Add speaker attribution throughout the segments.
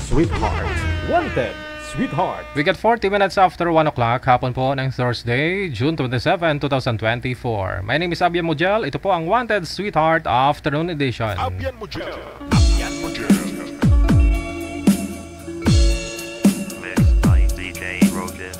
Speaker 1: Sweetheart. Wanted, Sweetheart.
Speaker 2: We get 40 minutes after 1 o'clock, hapon po ng Thursday, June 27, 2024. My name is Abian Mujel. Ito po ang Wanted Sweetheart Afternoon Edition.
Speaker 3: Abian Mujel. Abian Mujel.
Speaker 4: Mixed by DJ Rogan.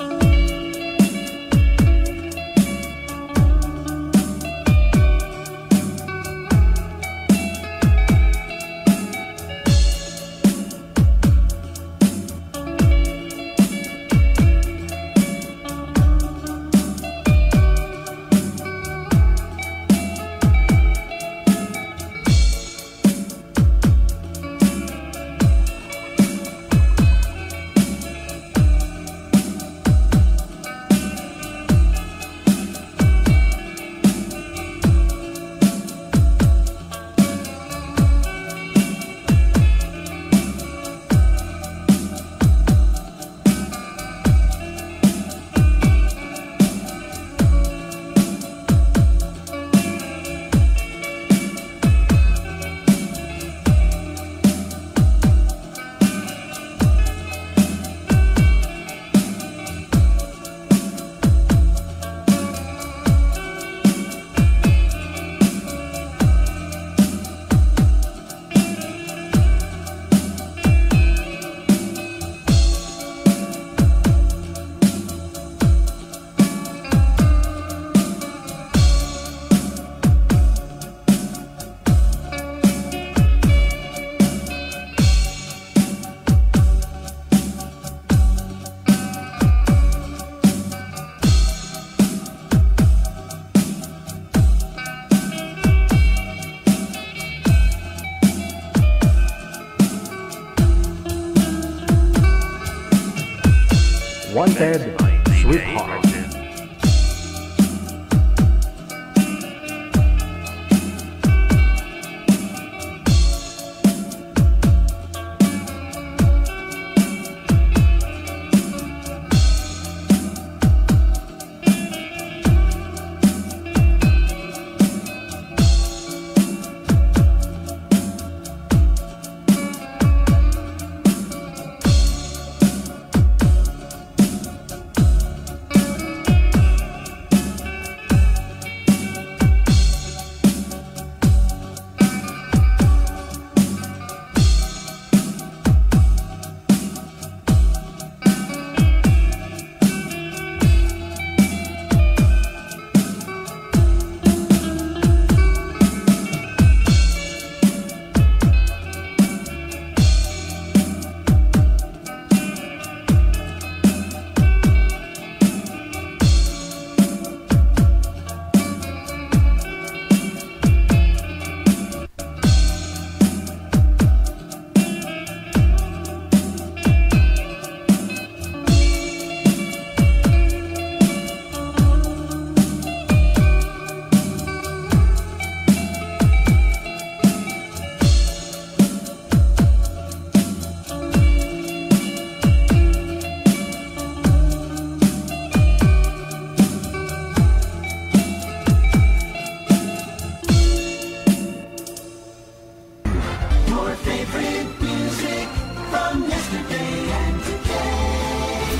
Speaker 1: Wanted,
Speaker 4: Mixed by DJ
Speaker 1: Sweetheart.
Speaker 4: Rogan.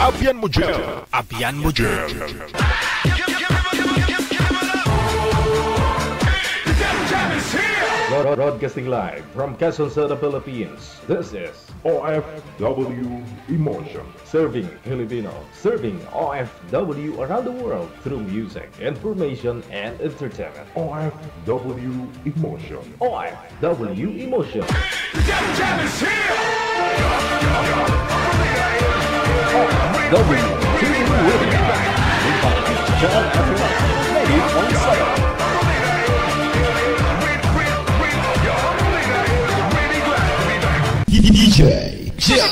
Speaker 3: Abian Mujel. Abian Mujel.
Speaker 1: Broadcasting live from Quezon City, Philippines. This is
Speaker 3: OFW Emotion.
Speaker 1: Serving Filipino, serving OFW around the world through music, information, and entertainment.
Speaker 3: OFW Emotion.
Speaker 1: OFW Emotion. OFW TV Radio. Channel FM 90.7.
Speaker 5: DJ Jim.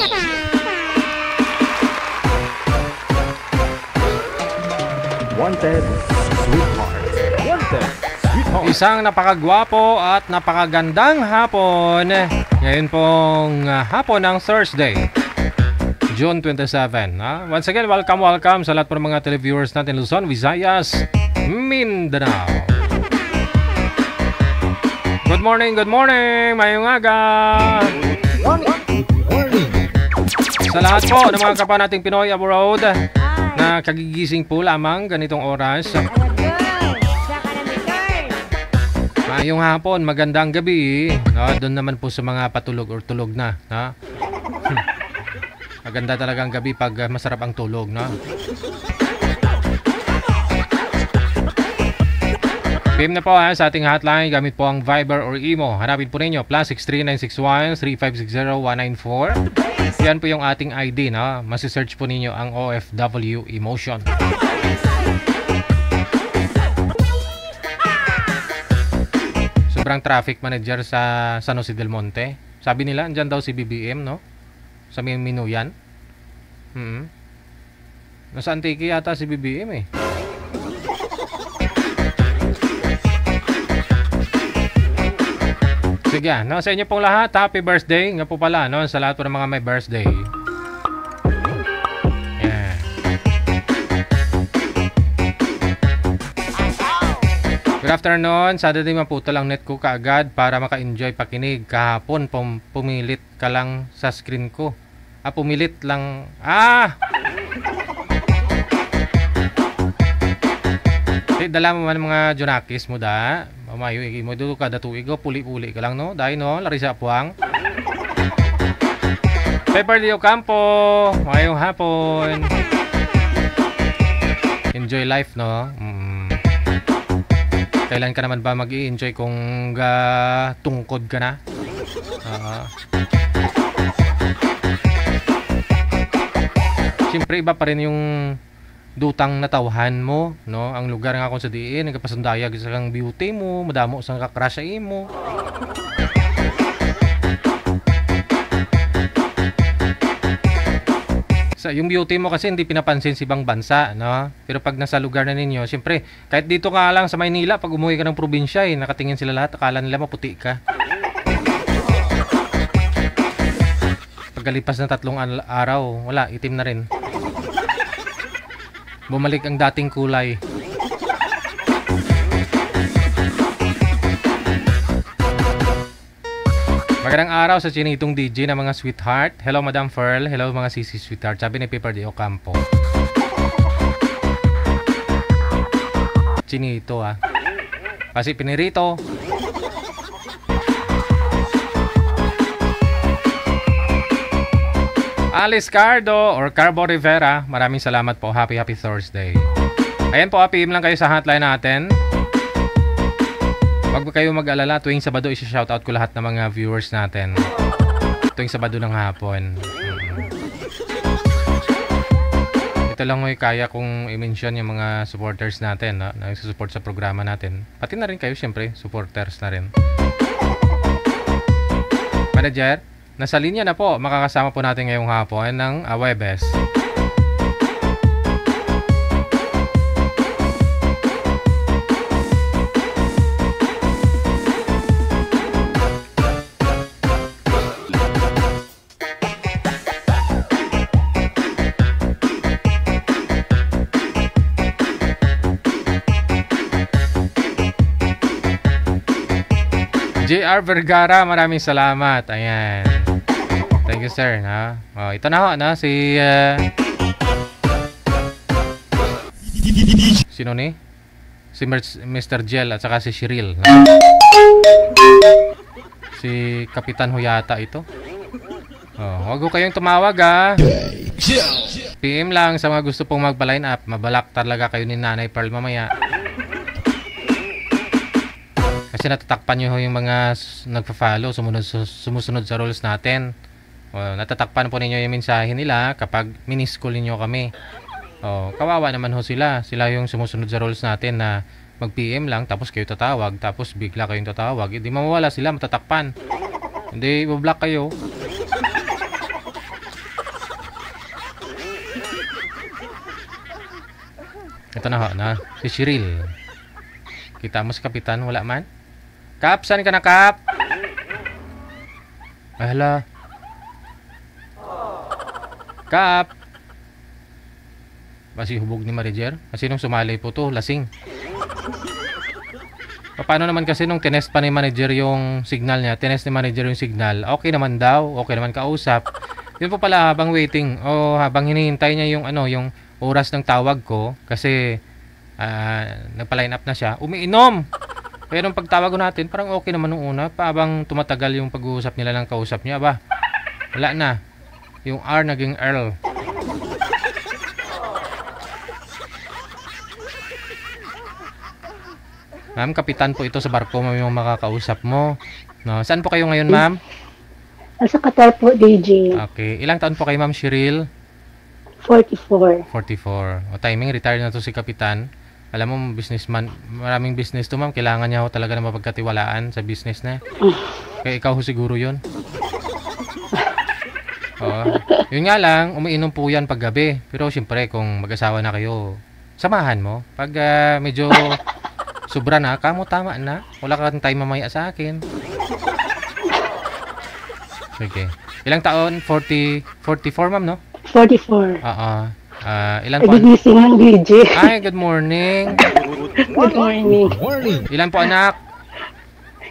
Speaker 1: Wanted, Sweetheart. Wanted, Sweetheart.
Speaker 2: Isang napakagwapo at napakagandang hapon. Ngayon pong hapon ng Thursday, June 27. Once again, welcome sa lahat po ng mga televiewers natin Luzon, Visayas, Mindanao. Good morning, mayong aga.
Speaker 5: Morning.
Speaker 2: Sa lahat po ng mga kapwa nating Pinoy abroad na kagigising po lamang ganitong oras. Maayong hapon, magandang gabi. Doon naman po sa mga patulog or tulog na. Maganda talagang gabi pag masarap ang tulog. PM na po sa ating hotline. Gamit po ang Viber or Imo. Hanapin po ninyo +63961-350-194. Yan po yung ating ID. Masisearch po ninyo ang OFW Emotion. Sobrang traffic manager sa San Jose del Monte. Sabi nila, andyan daw si BBM, no? Sa menu yan. Nasa Antique yata si BBM eh. Sige, sa inyo pong lahat, happy birthday. Nga po pala, sa lahat po ng mga may birthday. Yeah. Good afternoon. Saturday maputo lang net ko kaagad para maka-enjoy pakinig. Kahapon, pumilit ka lang sa screen ko. Pumilit lang. Dala mo man mga Junakis mo da. Mamayo mo dito kada tuig puli-puli ka lang dahil Larissa Puang. Pepper Leo Campo. Mayong hapon. Enjoy life Kailan ka naman ba mag-i-enjoy kung tungkod ka na? Siyempre iba pa rin yung dutang natawhan mo, ang lugar nga kung sa diin nagpasundayag sa kang beauty mo, madamo sang kakrasya mo. Yung beauty mo kasi hindi pinapansin sa ibang bansa, pero pag nasa lugar na ninyo, siyempre kahit dito nga lang sa Maynila, pag umuwi ka ng probinsya nakatingin sila lahat, akala nila maputi ka. Pagkalipas ng 3 araw, wala, itim na rin. Bumalik ang dating kulay. Magandang araw sa Chinitong DJ na mga sweetheart. Hello Madam Ferl. Hello mga sisi sweetheart. Sabi ni Pepper de Ocampo. Chinito Kasi pinirito. Alice Cardo or Carbo Rivera, maraming salamat po. Happy Thursday. Ayan po, PM lang kayo sa hotline natin. Huwag kayo mag-alala, tuwing Sabado isi-shoutout ko lahat ng mga viewers natin. Tuwing Sabado ng hapon. Ito lang may kaya kong i-mention yung mga supporters natin na nagsusupport sa programa natin. Pati na rin kayo, syempre, supporters na rin. Manager, nasa linya na po, makakasama po natin ngayong hapon ng Webes. JR Vergara, maraming salamat. Ayan. Thank you, sir. Ito na si sino ni? Si Mr. Gel at saka si Shiril. Si Kapitan Huyata ito. Huwag ko kayong tumawag PM lang sa mga gusto pong magpa-line up. Mabalak talaga kayo ni Nanay Pearl mamaya. Kasi natatakpan nyo yung mga nagpa-follow, sumusunod sa rules natin. Natatakpan po ninyo yung mensahe nila kapag miniskul ninyo kami. Kawawa naman sila. Sila yung sumusunod sa rules natin na mag-PM lang, tapos kayo tatawag, tapos bigla kayong tatawag. Hindi mawawala sila, matatakpan. Hindi, ibablock kayo. Ito na si Shiril. Kita mo si Kapitan, wala man? Kap, saan ka na, Kap? Ay, hala. Kap. Basi hubog ni Marijer. Kasi nung sumali po to, lasing. Paano naman kasi nung tinest pa ni manager yung signal niya, tinest ni manager yung signal, okay naman daw, okay naman kausap. Yun po pala habang waiting o habang hinihintay niya yung ano, yung oras ng tawag ko kasi nagpa-line up na siya, umiinom. Pero nung pagtawag ko natin, parang okay naman nung una, pa habang tumatagal yung pag-uusap nila ng kausap niya, ba? Wala na. Yung R naging Earl. Ma'am, kapitan po ito sa barko, ma'am, yung makakausap mo. No, saan po kayo ngayon, ma'am?
Speaker 5: Nasa Qatar po, DJ.
Speaker 2: Okay. Ilang taon po kayo, ma'am Cheryl?
Speaker 5: 44.
Speaker 2: 44. O timing, retire na to si kapitan. Alam mo, businessman, maraming business to, ma'am. Kailangan niya ho talaga na mapagkatiwalaan sa business na. Kaya ikaw ho siguro yun. Yun nga lang, umiinom po yan paggabi. Pero siyempre, kung mag-asawa na kayo, samahan mo. Pag medyo sobra na, kamo tama na. Wala kang time mamaya sa akin. Okay. Ilang taon? 44, ma'am, no?
Speaker 5: 44.
Speaker 2: Oo. Ilan po?
Speaker 5: Nagigising ng DJ.
Speaker 2: Ay, good morning.
Speaker 5: Good morning.
Speaker 2: Ilan po anak?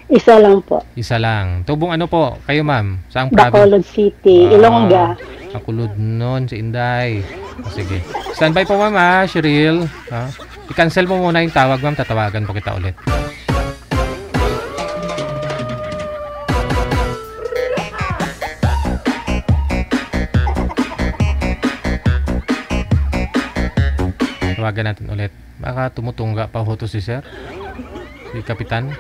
Speaker 5: Isa lang po.
Speaker 2: Isa lang. Tubong ano po? Kayo, ma'am? Saang province?
Speaker 5: Bacolod City, Ilongga.
Speaker 2: Makulod nun, si Inday. Sige. Standby po, ma'am, ha? Cheryl. I-cancel mo muna yung tawag, ma'am. Tatawagan po kita ulit. Tawagan natin ulit. Baka tumutungga pa ho to si sir. Si kapitan.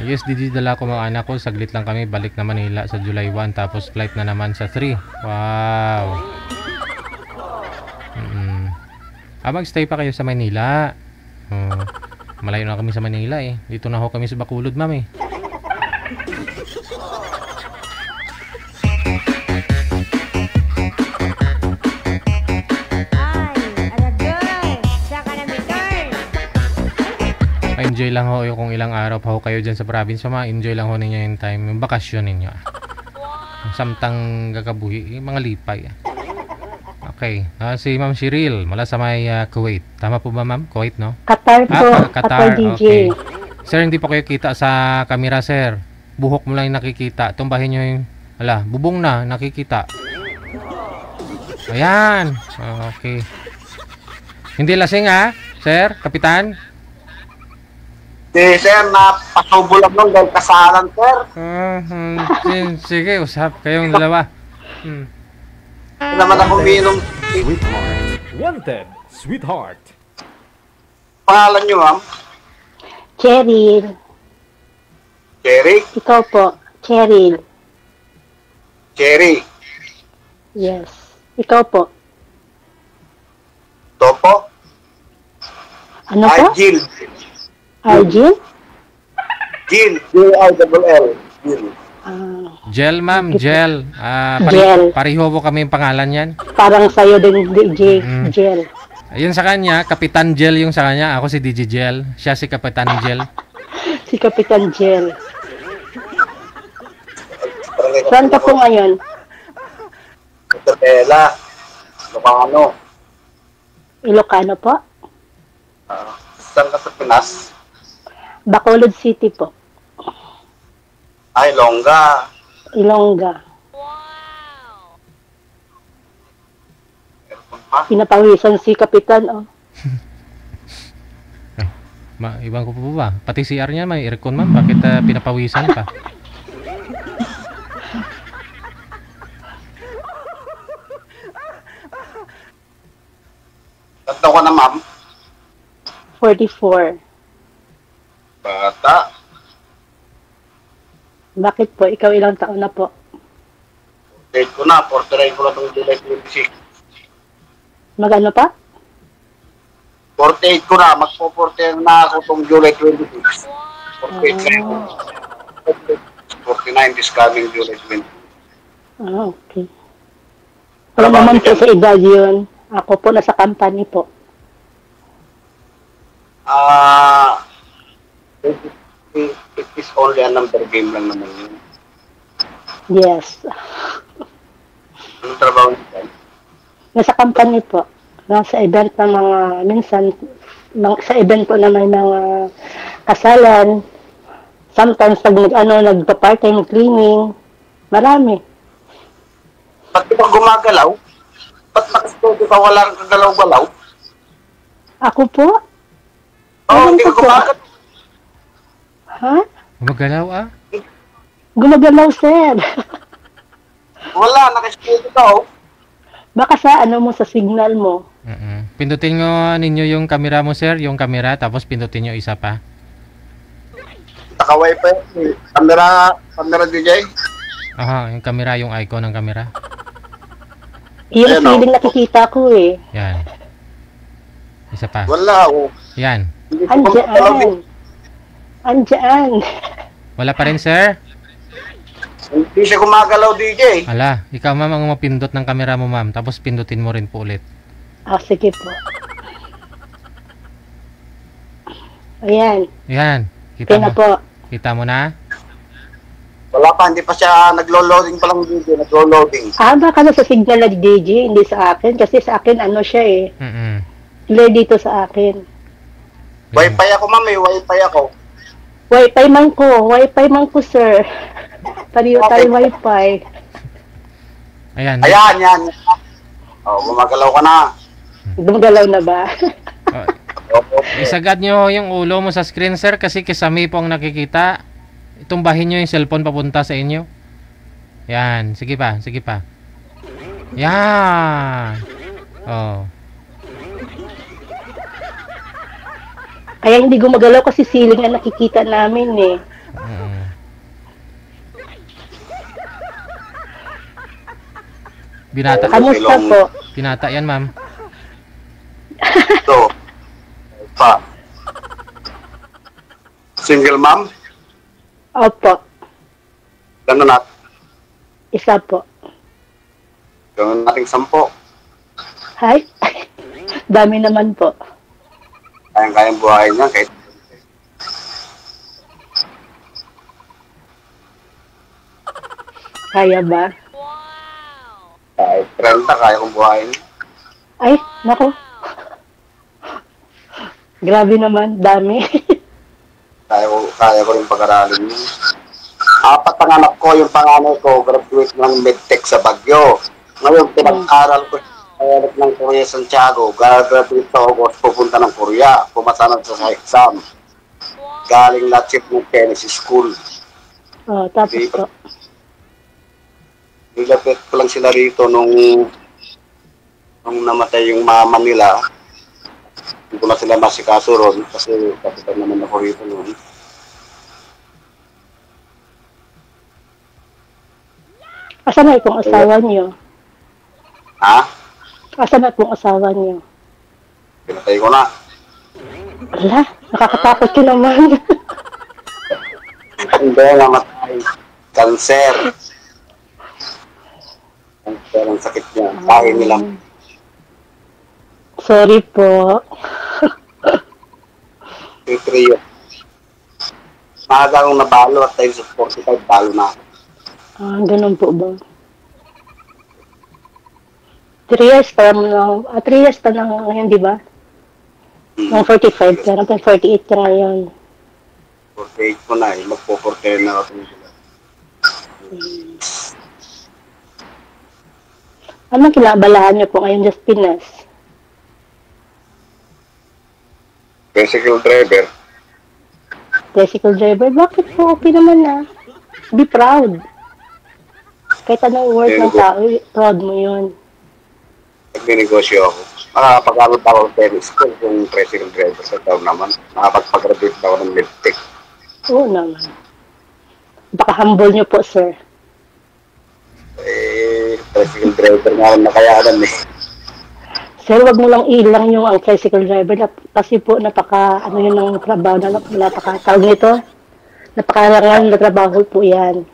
Speaker 2: Yes, dala ko mga anak ko. Saglit lang kami. Balik na Manila sa July 1. Tapos flight na naman sa 3. Wow. Mag-stay pa kayo sa Manila. Malayo na kami sa Manila eh. Dito na ho kami sa Bacolod, ma'am eh. Enjoy lang ho kung ilang araw pa ho kayo dyan sa province. Enjoy lang ho ninyo yung time, yung bakasyon ninyo. Samtang gagabuhi, mga lipay. Okay. Si Ma'am Cheryl, mula sa may Kuwait. Tama po ba, ma'am? Kuwait, no?
Speaker 5: Qatar po.
Speaker 2: Qatar,
Speaker 5: DJ.
Speaker 2: okay. Sir, hindi po kayo kita sa camera, sir. Buhok mo lang yung nakikita. Tumbahin nyo yung, bubong na, nakikita. Ayan. Okay. Hindi lasing, ha? Sir, kapitan?
Speaker 6: Sir, napasubo lang nung dahil kasalan, sir.
Speaker 2: Sige, usap kayong dalawa.
Speaker 6: Hindi naman ako umiinom.
Speaker 1: Sweetheart. Wanted. Sweetheart.
Speaker 6: Pangalan nyo, ma'am?
Speaker 5: Cheryl.
Speaker 6: Cherry?
Speaker 5: Ikaw po. Cheryl.
Speaker 6: Cherry.
Speaker 5: Yes. Ikaw po.
Speaker 6: Topo?
Speaker 5: Ano po?
Speaker 6: Jill.
Speaker 5: Arjun?
Speaker 6: Jill. Jill. Jill.
Speaker 2: Gel, ma'am. Gel.
Speaker 5: Gel.
Speaker 2: Pariho po kami yung pangalan yan.
Speaker 5: Parang sa'yo din, DJ. Gel.
Speaker 2: Ayun sa kanya, Kapitan Gel yung sa kanya. Ako si DJ Gel. Siya si Kapitan Gel.
Speaker 5: Si Kapitan Gel. Saan ka po ngayon?
Speaker 6: Isabela. Ilocano.
Speaker 5: Ilocano po?
Speaker 6: Saan ka sa Pinas?
Speaker 5: Bacolod City po.
Speaker 6: Ay, Longga.
Speaker 5: Ilongga.
Speaker 6: Ha?
Speaker 5: Pinapawisan si Kapitan, oh.
Speaker 2: Ibang ko po ba? Pati CR niya may aircon, ma'am. Bakit pinapawisan pa?
Speaker 6: Tatlo ka na, ma'am?
Speaker 5: 44.
Speaker 6: Bata.
Speaker 5: Bakit po? Ikaw ilang taon na po?
Speaker 6: 48 ko na. 49 ko na itong July 26.
Speaker 5: Magano pa?
Speaker 6: 48 ko na. Magpo-49 na ako itong July 26. 48 na ako. 49 this coming July 26.
Speaker 5: Okay. Wala naman po sa edad yun. Ako po nasa company po.
Speaker 6: It is only a number game lang naman yun.
Speaker 5: Yes.
Speaker 6: Anong trabaho niyo?
Speaker 5: Nasa company po. Nasa event ng mga, minsan, sa event po na may mga kasalan, Sometimes pag nagpa-part-time cleaning, marami.
Speaker 6: Ba't di ba gumagalaw? Ba't nakastudio ka wala kang kagalaw-galaw?
Speaker 5: Ako po?
Speaker 6: Oo,
Speaker 5: Ewan
Speaker 6: hindi
Speaker 5: ko
Speaker 6: ka
Speaker 5: po.
Speaker 6: gumagalaw.
Speaker 5: Ha?
Speaker 2: Gumagalaw ah.
Speaker 5: Gumagalaw, sir.
Speaker 6: Wala, nakastudio ka oh.
Speaker 5: Baka sa sa signal mo.
Speaker 2: Pindutin nyo ninyo yung camera mo, sir. Yung camera, tapos pindutin nyo isa pa.
Speaker 6: Naka-wifi. Camera DJ.
Speaker 2: Aha, yung camera, yung icon ng camera.
Speaker 5: Yung
Speaker 6: Ayan,
Speaker 5: feeling nakikita ko eh.
Speaker 2: Yan. Isa pa.
Speaker 6: Wala oh.
Speaker 2: Yan.
Speaker 6: Hindi ko gumagalaw.
Speaker 5: Andyan.
Speaker 2: Wala pa rin, sir?
Speaker 6: Hindi siya gumagalaw DJ.
Speaker 2: Ala, ikaw ma'am ang mapindot ng camera mo, ma'am. Tapos pindutin mo rin po ulit.
Speaker 5: Sige po. Ayan.
Speaker 2: Yan.
Speaker 5: Okay na po.
Speaker 2: Kita mo na?
Speaker 6: Wala pa, hindi pa siya naglo-loading pa lang DJ. Naglo-loading.
Speaker 5: Baka sa signal na DJ, hindi sa akin. Kasi sa akin, siya eh. Clear dito sa akin.
Speaker 6: Wi-Fi ako ma'am, may Wi-Fi ako.
Speaker 5: Wi-Fi man ko, sir. Pariyo tayo Wi-Fi.
Speaker 2: Ayan.
Speaker 6: Ayan, yan. Oh, gumagalaw ka na.
Speaker 5: Gumagalaw na ba?
Speaker 2: Isagad nyo yung ulo mo sa screen, sir, kasi kisame po ang nakikita. Tumbahin nyo yung cellphone papunta sa inyo. Yan. Sige pa, sige pa. Yan. Oh.
Speaker 5: Kaya hindi gumagalaw kasi ceiling ang nakikita namin eh.
Speaker 2: Binata.
Speaker 5: Kamusta po?
Speaker 2: Binata yan, ma'am.
Speaker 6: Ito. Pa. Single ma'am?
Speaker 5: Opo.
Speaker 6: Gano'n natin.
Speaker 5: Isa po.
Speaker 6: Gano'n nating 10.
Speaker 5: Hi? Dami naman po.
Speaker 6: Kayang-kayang buhayin niya kahit
Speaker 5: Kaya ba?
Speaker 6: kahit 30, kaya kong buhayin.
Speaker 5: Ay, nako. Grabe naman, dami.
Speaker 6: Kaya ko rin pag-aralin yun. 4 ang anak ko, yung panganay ko, graduate ng medtech sa Baguio. Ngayon, pinag-aral ko sa ng Korea Santiago. Graduate ako, pupunta ng Korea. Pumasa na sa exam. Galing Latchip ng Tennessee School.
Speaker 5: Tapos po.
Speaker 6: Nilapit ko lang sila rito nung namatay yung mama nila. Hindi ko na sila masikaso ron kasi kapitan naman ako rito noon.
Speaker 5: Asan na itong asawa niyo?
Speaker 6: Ha?
Speaker 5: Asan na itong asawa niyo?
Speaker 6: Pinatay ko na.
Speaker 5: Wala, nakakatakot ka naman.
Speaker 6: Hindi, namatay. Cancer. Cancer ang sakit niya. Kain nila.
Speaker 5: Sorry po.
Speaker 6: Yung trio. Maaga akong nabalo at times of 45, balo na ako.
Speaker 5: Ganun po ba? 3 years pa lang. 3 years pa lang ngayon, di ba? Nung 45 ka, 48 ka ngayon.
Speaker 6: 48 ko na eh. Magpo-49 na ako sila.
Speaker 5: Anong kinabalahan niyo po ngayon, Justinas?
Speaker 6: Bicycle driver.
Speaker 5: Bicycle driver? Bakit po? Okay naman na. Be proud. Kahit anong word ng tao, proud mo yun.
Speaker 6: Nag-negosyo ako. Makakapag-aral ako ng tennis school kung bicycle driver sa taon naman. Makapag-graduate ako ng medtech.
Speaker 5: Oo naman. Baka humble niyo po, sir.
Speaker 6: Bicycle driver nga lang nakayanan eh.
Speaker 5: Sir, wag mo lang ilang yung ang tricycle driver kasi po yun ang trabaho na tawag nito. Napakarangal na trabaho po yan.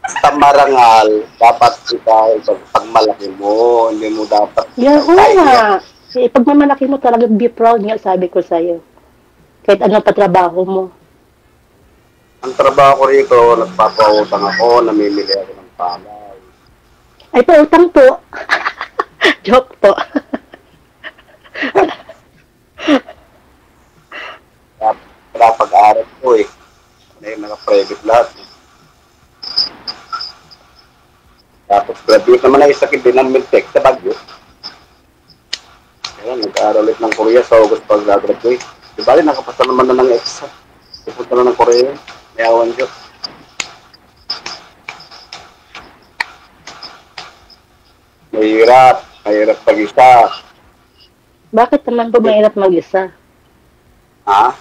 Speaker 6: Basta marangal, dapat pag malaki mo, hindi mo dapat
Speaker 5: Yeah, oo nga. Pag mamalaki mo talaga, be proud nga, sabi ko sa'yo. Kahit anong patrabaho mo.
Speaker 6: Ang trabaho ko rito, nagpapautang ako, namimili ako ng palay.
Speaker 5: Ay, pautang po. Joke po.
Speaker 6: Kaya pag-aaral ko eh. naka-private lahat. Tapos graduate naman na isa din ng Miltech sa Baguio. Ayan, nag-aaral ulit ng Korea sa August pag-graduate. Di ba rin, nakapasa naman na ng EXA. Pupunta na ng Korea. May awan Diyos. Mahirap pag-isa.
Speaker 5: Bakit naman po mahirap mag-isa?
Speaker 6: Ha?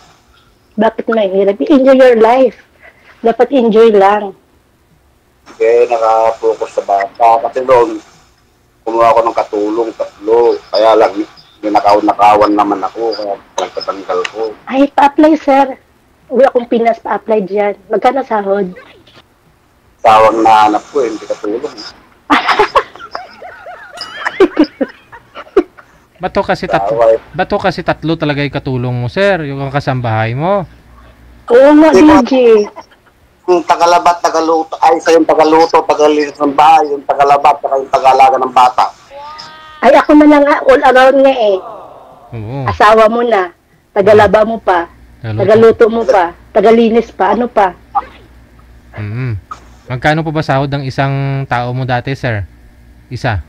Speaker 5: Bakit mahirap? Enjoy your life. Dapat enjoy lang.
Speaker 6: Kaya naka-focus sa bata. Kasi doon, kumuha ako ng katulong, 3. Kaya lang, nakawan naman ako. Kaya nagtatanggal ko.
Speaker 5: Ay, pa-apply, sir. Uwi akong Pinas, pa-apply dyan. Magkano sahod?
Speaker 6: Sawang nahanap ko, hindi katulong.
Speaker 2: Bato kasi 3 talaga yung katulong mo, sir. Yung kasambahay mo.
Speaker 5: Oo nga, DJ.
Speaker 6: Yung tagalabat, tagaluto, ay sa yung tagaluto, tagalinis ng bahay, yung tagalabat, saka yung tagalaga ng bata.
Speaker 5: Ay, ako na lang all around nga eh.
Speaker 2: Oo.
Speaker 5: Asawa mo na, tagalaba mo pa, tagaluto mo pa, tagalinis pa, ano pa?
Speaker 2: Magkano po ba sahod ng isang tao mo dati, sir? Isa?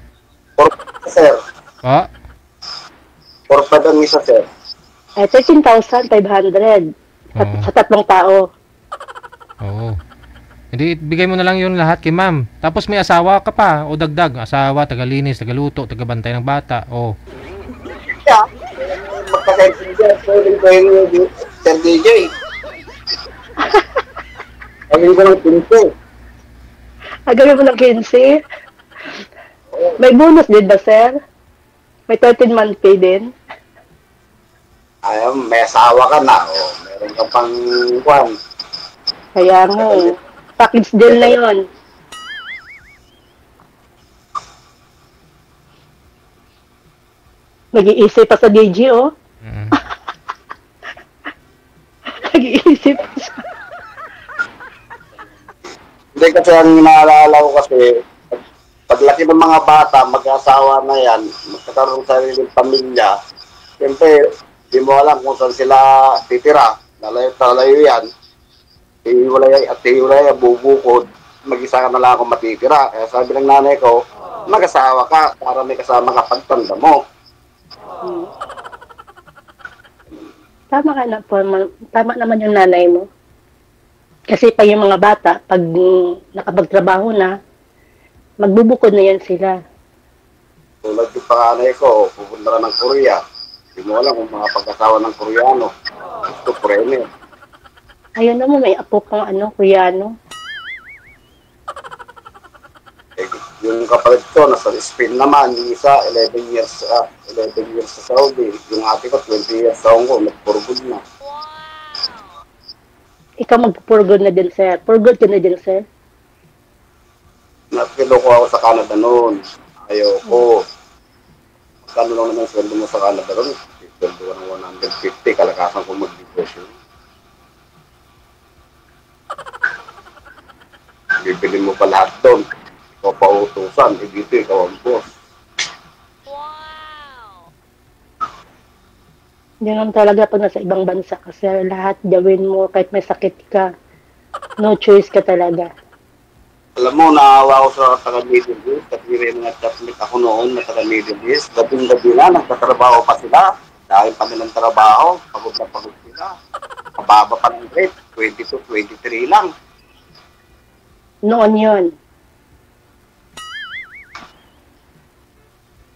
Speaker 6: Sir,
Speaker 2: O?
Speaker 6: Porpad ang isa, sir.
Speaker 5: Ay, 13,500 sa 3 tao.
Speaker 2: Oo. Hindi, bigay mo na lang yun lahat kay ma'am. Tapos may asawa ka pa, o dagdag. Asawa, tagalinis, tagaluto, tagabantay ng bata, o.
Speaker 6: Yeah. Magkakaintindihan, pwedeng ko yung Sir DJ. Pagin ko ng 15.
Speaker 5: Gawin mo ng 15? May bonus din ba, sir? May 13-month pay din?
Speaker 6: Ay, may asawa ka na, o. Meron ka pang kwan.
Speaker 5: Kaya nga, package deal na yun. Nag-iisip pa sa DJ, oh. Nag-iisip pa siya.
Speaker 6: Hindi kasi ang inaalala ko kasi, paglaki ng mga bata, mag-asawa na yan, magkakaroon sa sariling pamilya, siyempre, di mo alam kung saan sila titira. Nalayo yan. Hiwalay, bubukod, mag-isa ka na lang ako matitira. Kaya sabi ng nanay ko, mag-asawa ka para may kasama ka pagtanda mo.
Speaker 5: Tama ka na po, tama naman yung nanay mo. Kasi pa yung mga bata, pag nakapagtrabaho na, magbubukod na yan sila.
Speaker 6: Tulad yung panganay ko, pupunta na ng Korea. Hindi mo alam kung mga pag-asawa ng Koreano. Gusto Koreano.
Speaker 5: Ayun naman, may apo pang Koreano.
Speaker 6: Yung kapalit ko, nasa Spain naman, yung isa, 11 years sa Saudi. Yung ate ko, 20 years sa Hong Kong, nag-purgod na.
Speaker 5: Ikaw magpupurgod na din, sir. Purgod ka na din, sir.
Speaker 6: Nakilo ko ako sa Canada noon. Ayoko. Magkano lang naman sweldo mo sa Canada noon? Sweldo ko ng 150, kalakasan ko mag-negosyo. Bibili mo pa lahat doon. Ikaw pa utusan, dito ikaw ang boss.
Speaker 5: Ganun talaga pag nasa ibang bansa kasi lahat gawin mo kahit may sakit ka. No choice ka talaga.
Speaker 6: Alam mo, naawa ko sa taga-Middle East kasi rin nag-chatmate ako noon na taga-Middle East. Gabing-gabi na, nagtatrabaho pa sila. Dahil pa nilang trabaho, pagod na pagod sila. Mababa pa ng rate, 22, 23 lang.
Speaker 5: Noon yun.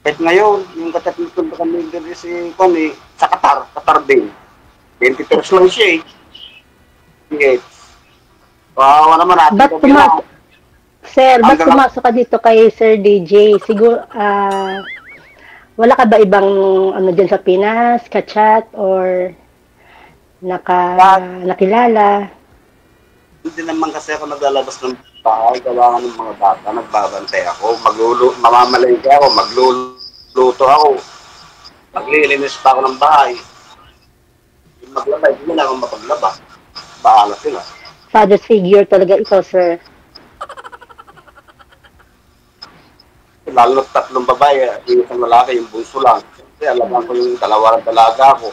Speaker 6: Kahit ngayon, yung katapos ko na kami si Connie, sa Qatar din. 20 pesos lang siya eh. Yes. Wawa naman natin.
Speaker 5: Ba't pumasok ka dito kay Sir DJ? Siguro, wala ka ba ibang dyan sa Pinas, ka-chat, or nakilala?
Speaker 6: Hindi naman kasi ako naglalabas ng bahay, gawa ng mga bata, nagbabantay ako, mamamalengke ako, magluluto ako, maglilinis pa ako ng bahay. Yung maglaba, hindi na ako mapaglaba. Bahala sila.
Speaker 5: Father figure talaga ikaw, sir.
Speaker 6: Lalo 3 babae, yung isang lalaki, yung bunso lang. Kasi alam ko yung 2 dalaga ko.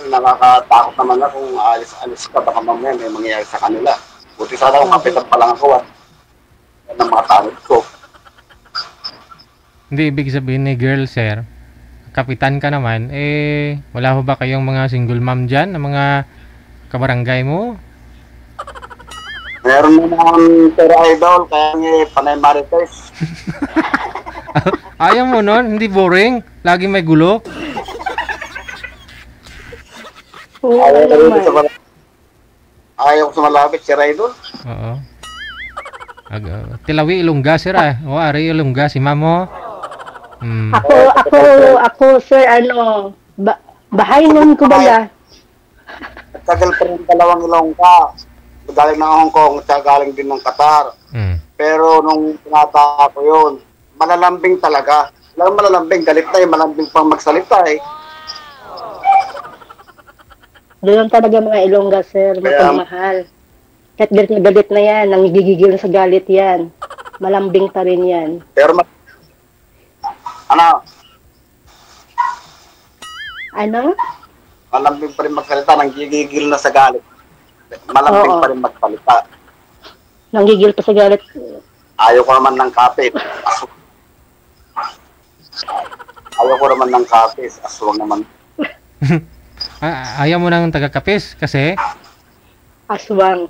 Speaker 6: Nakakatakot naman na kung alis ka, baka mamaya may mangyayari sa kanila. Buti sana kung kapitan pa lang ako at yan ang mga tanod ko.
Speaker 2: Hindi ibig sabihin ni girl, sir. Kapitan ka naman, wala ho ba kayong mga single mom dyan, na mga kabarangay mo?
Speaker 6: Meron naman pero idol, kaya nga panay marites.
Speaker 2: Ayaw mo nun? Hindi boring? Lagi may gulo?
Speaker 5: Oo,
Speaker 6: Ayaw ko
Speaker 5: naman.
Speaker 6: rin ayaw ko sa malapit, si idol.
Speaker 2: Oo. Tilawi Ilongga, sir ah. O, Ari Ilongga, si mamo.
Speaker 5: Ako, sir, bahay nun ko ba?
Speaker 6: Tagal pa rin dalawang ilong ka. Galing ng Hong Kong, at galing din ng Qatar. Pero nung pinata ko yun, malalambing talaga. Alam malalambing, galit na malambing pang magsalita eh.
Speaker 5: Doon talaga mga Ilongga, sir, mapagmahal. Kahit galit na yan, nanggigigil na sa galit yan. Malambing pa rin yan.
Speaker 6: Pero
Speaker 5: Ano?
Speaker 6: malambing pa rin magsalita, nanggigigil na sa galit. Malambing pa rin magsalita.
Speaker 5: Nanggigil pa sa galit.
Speaker 6: Ayaw ko naman ng kape. Ayaw ko naman ng kape. Aswang naman.
Speaker 2: Ayaw mo ng taga-kapis kasi?
Speaker 5: Aswang.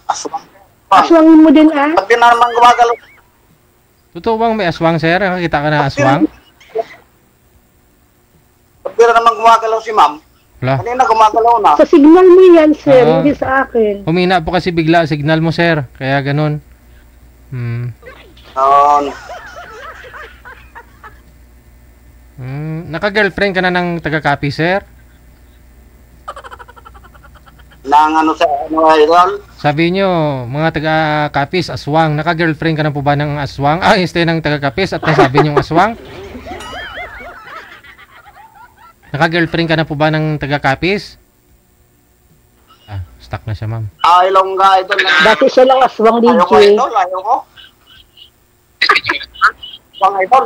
Speaker 6: Aswang.
Speaker 5: Aswangin mo din, ah?
Speaker 6: Ba't di na naman gumagalaw?
Speaker 2: Totoo bang may aswang, sir? Nakakita ka na aswang?
Speaker 6: Ba't di na naman gumagalaw si ma'am?
Speaker 2: Wala.
Speaker 6: Kanina gumagalaw na.
Speaker 5: Sa signal mo yan, sir,
Speaker 2: Oo.
Speaker 5: hindi sa akin.
Speaker 2: Humina po kasi bigla signal mo, sir. Kaya ganun.
Speaker 6: Noon.
Speaker 2: Naka-girlfriend ka na ng taga-copy, sir?
Speaker 6: Nang sa idol?
Speaker 2: Sabi nyo, mga taga-kapis, aswang. Naka-girlfriend ka na po ba ng aswang? Instead ng taga-kapis at nasabi nyong aswang? Naka-girlfriend ka na po ba ng taga-kapis? Stuck na siya, ma'am.
Speaker 6: Ilongga idol.
Speaker 5: Dati siya lang aswang,
Speaker 6: Ayaw ko
Speaker 5: DJ.
Speaker 6: idol, ayaw ko. Aswang idol.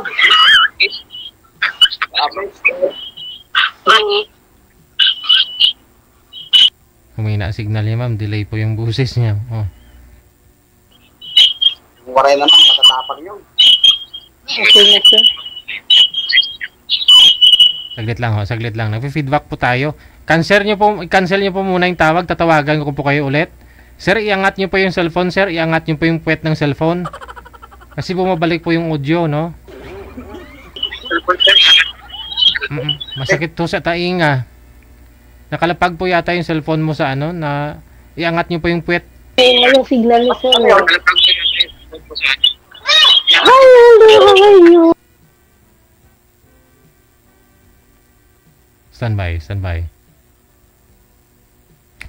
Speaker 2: Humina ang signal niya, ma'am. Delay po yung buses niya. Oh.
Speaker 6: Waray naman, matatapang yun.
Speaker 5: Okay na, sir.
Speaker 2: Saglit lang, ho. Saglit lang. Nagpi-feedback po tayo. Cancel niyo po muna yung tawag. Tatawagan ko po kayo ulit. Sir, iangat niyo po yung cellphone, sir. Iangat niyo po yung puwet ng cellphone. Kasi bumabalik po yung audio, no? Masakit to sa tainga. Nakalapag po yata yung cellphone mo sa ano, na iangat niyo po yung puwet.
Speaker 5: Yung signal ni sir. Hello.
Speaker 2: Standby, standby.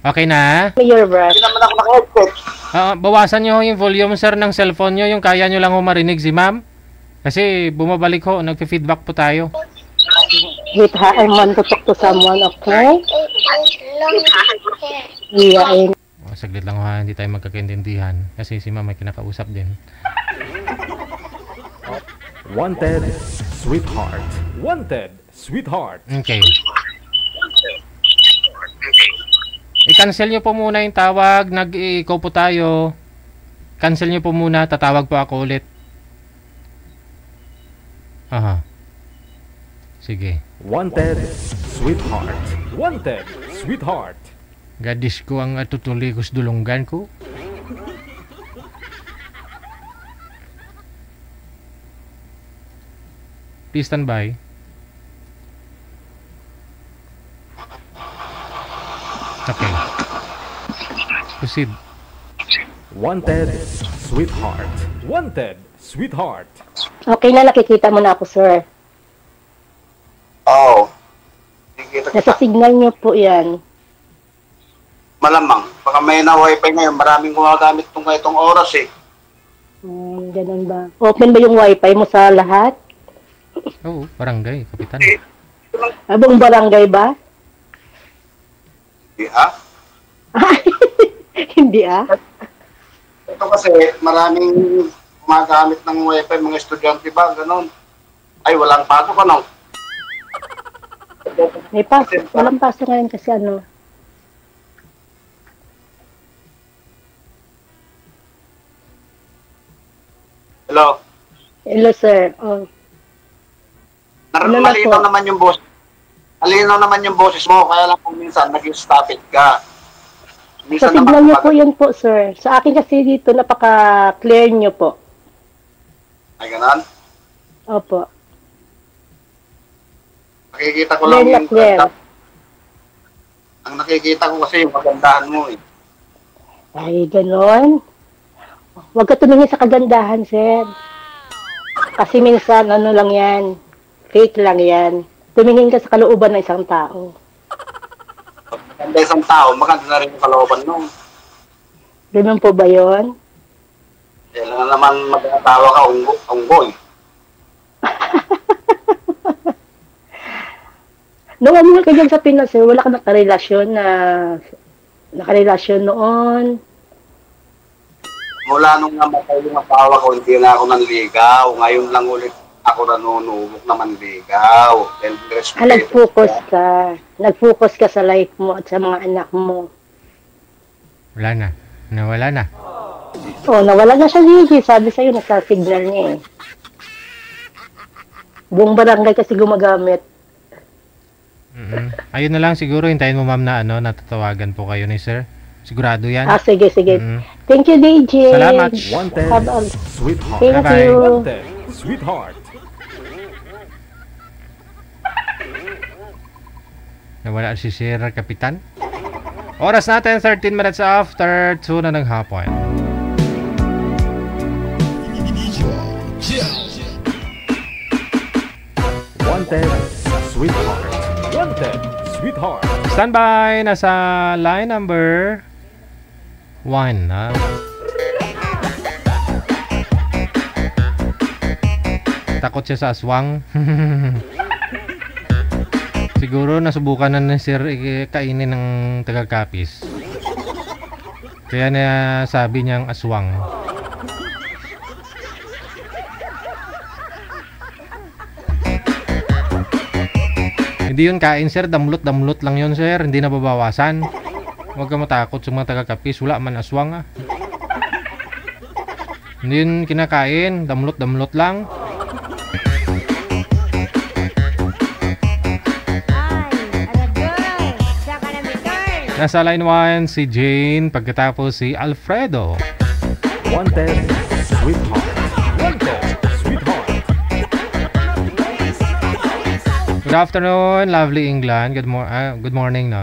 Speaker 2: Okay na?
Speaker 5: Your breath.
Speaker 6: Hindi naman ako naka-headset.
Speaker 2: Bawasan nyo yung volume, sir, ng cellphone nyo. Yung kaya nyo lang ho marinig si ma'am. Kasi bumabalik ho. Nagpi-feedback po tayo.
Speaker 5: Wait ha, I want to talk to someone, okay? Yeah,
Speaker 2: Saglit lang ho, ha. Hindi tayo magkakaintindihan. Kasi si ma'am may kinakausap din.
Speaker 1: Wanted, sweetheart. Wanted, sweetheart.
Speaker 2: Okay. I-cancel nyo po muna yung tawag. Nag-i-echo po tayo. Cancel nyo po muna. Tatawag po ako ulit. Aha. Sige.
Speaker 1: Wanted, sweetheart. Wanted, sweetheart.
Speaker 2: Gadis ko ang tutuloy ko sa dulunggan ko. Please stand by. Okay. Proceed.
Speaker 1: Wanted, sweetheart. Wanted, sweetheart.
Speaker 5: okay na, nakikita mo na ako, sir.
Speaker 6: Oo. Kikita
Speaker 5: Nasa
Speaker 6: kita.
Speaker 5: signal niyo po yan.
Speaker 6: Malamang. Baka may na wifi ngayon. Maraming gumagamit itong oras eh.
Speaker 5: Ganun ba? Open ba yung wifi mo sa lahat?
Speaker 2: Oo, barangay, kapitan.
Speaker 5: Buong barangay ba?
Speaker 6: Ha?
Speaker 5: Hindi ah.
Speaker 6: Ito kasi maraming gumagamit ng wifi. Mga estudyante ba? Ganon. Ay, walang pasok ano?
Speaker 5: May pasok. Walang pasok ngayon kasi ano.
Speaker 6: Hello?
Speaker 5: Hello, sir. Oh. Ano na
Speaker 6: Malinaw
Speaker 5: po?
Speaker 6: naman yung boses. Malinaw naman yung boses mo, kaya lang kung minsan nag-stop it ka.
Speaker 5: Sa
Speaker 6: Minsan
Speaker 5: signal niyo po
Speaker 6: naman,
Speaker 5: yun po, sir. Sa akin kasi dito, napaka-clear niyo po.
Speaker 6: ay ganon.
Speaker 5: Opo.
Speaker 6: Nakikita ko
Speaker 5: Clear
Speaker 6: lang
Speaker 5: na
Speaker 6: yung
Speaker 5: clear.
Speaker 6: Ang nakikita ko kasi yung kagandahan mo eh.
Speaker 5: Ay, ganon. Huwag ka tumingin sa kagandahan, sir. Kasi minsan, ano lang yan. Fake lang yan. Tumingin ka sa kalooban ng isang tao.
Speaker 6: Pag maganda isang tao, maganda na rin yung kalooban mo.
Speaker 5: Ganun po ba yun?
Speaker 6: Kailan na naman magkatawa ka, unggoy.
Speaker 5: Noong ano ka dyan sa Pinas, sir, wala ka nakarelasyon noon.
Speaker 6: Mula nung namatay yung asawa ko, hindi na ako nanligaw. Ngayon lang ulit ako nanunubok na manligaw. And
Speaker 5: Nag-focus ka. Nag-focus ka sa life mo at sa mga anak mo.
Speaker 2: Wala na. Nawala na.
Speaker 5: Oh, nawala na siya, Gigi. Sabi sa'yo, nasa signal niya eh. Buong barangay kasi gumagamit.
Speaker 2: Ayun na lang siguro, hintayin mo ma'am na natatawagan po kayo ni sir. Sigurado yan.
Speaker 5: Sige, sige.
Speaker 2: Mm.
Speaker 5: Thank you, DJ.
Speaker 2: Salamat.
Speaker 1: Wanted,
Speaker 5: Have a-
Speaker 1: sweetheart.
Speaker 5: Thank
Speaker 2: Bye-bye.
Speaker 5: you.
Speaker 1: Wanted, sweetheart.
Speaker 2: Nawala si Sir Kapitan. Oras natin, 13 minutes after 2 na ng hapon.
Speaker 1: Wanted, sweetheart. Wanted, sweetheart.
Speaker 2: Standby, nasa line number 1. Takot siya sa aswang. Siguro nasubukan na ni Sir kainin ng taga-Capiz. Kaya na sabi niyang aswang. Hindi yun kain, sir. Damlot lang yun, sir. Hindi na babawasan. Huwag ka matakot sa mga taga-Capiz. Wala man aswang, Hindi yun kinakain. Damlot lang. Nasa line 1 si Jane. Pagkatapos si Alfredo.
Speaker 1: Wanted, sweetheart. Wanted, sweetheart.
Speaker 2: Good afternoon, lovely England. Good morning, no?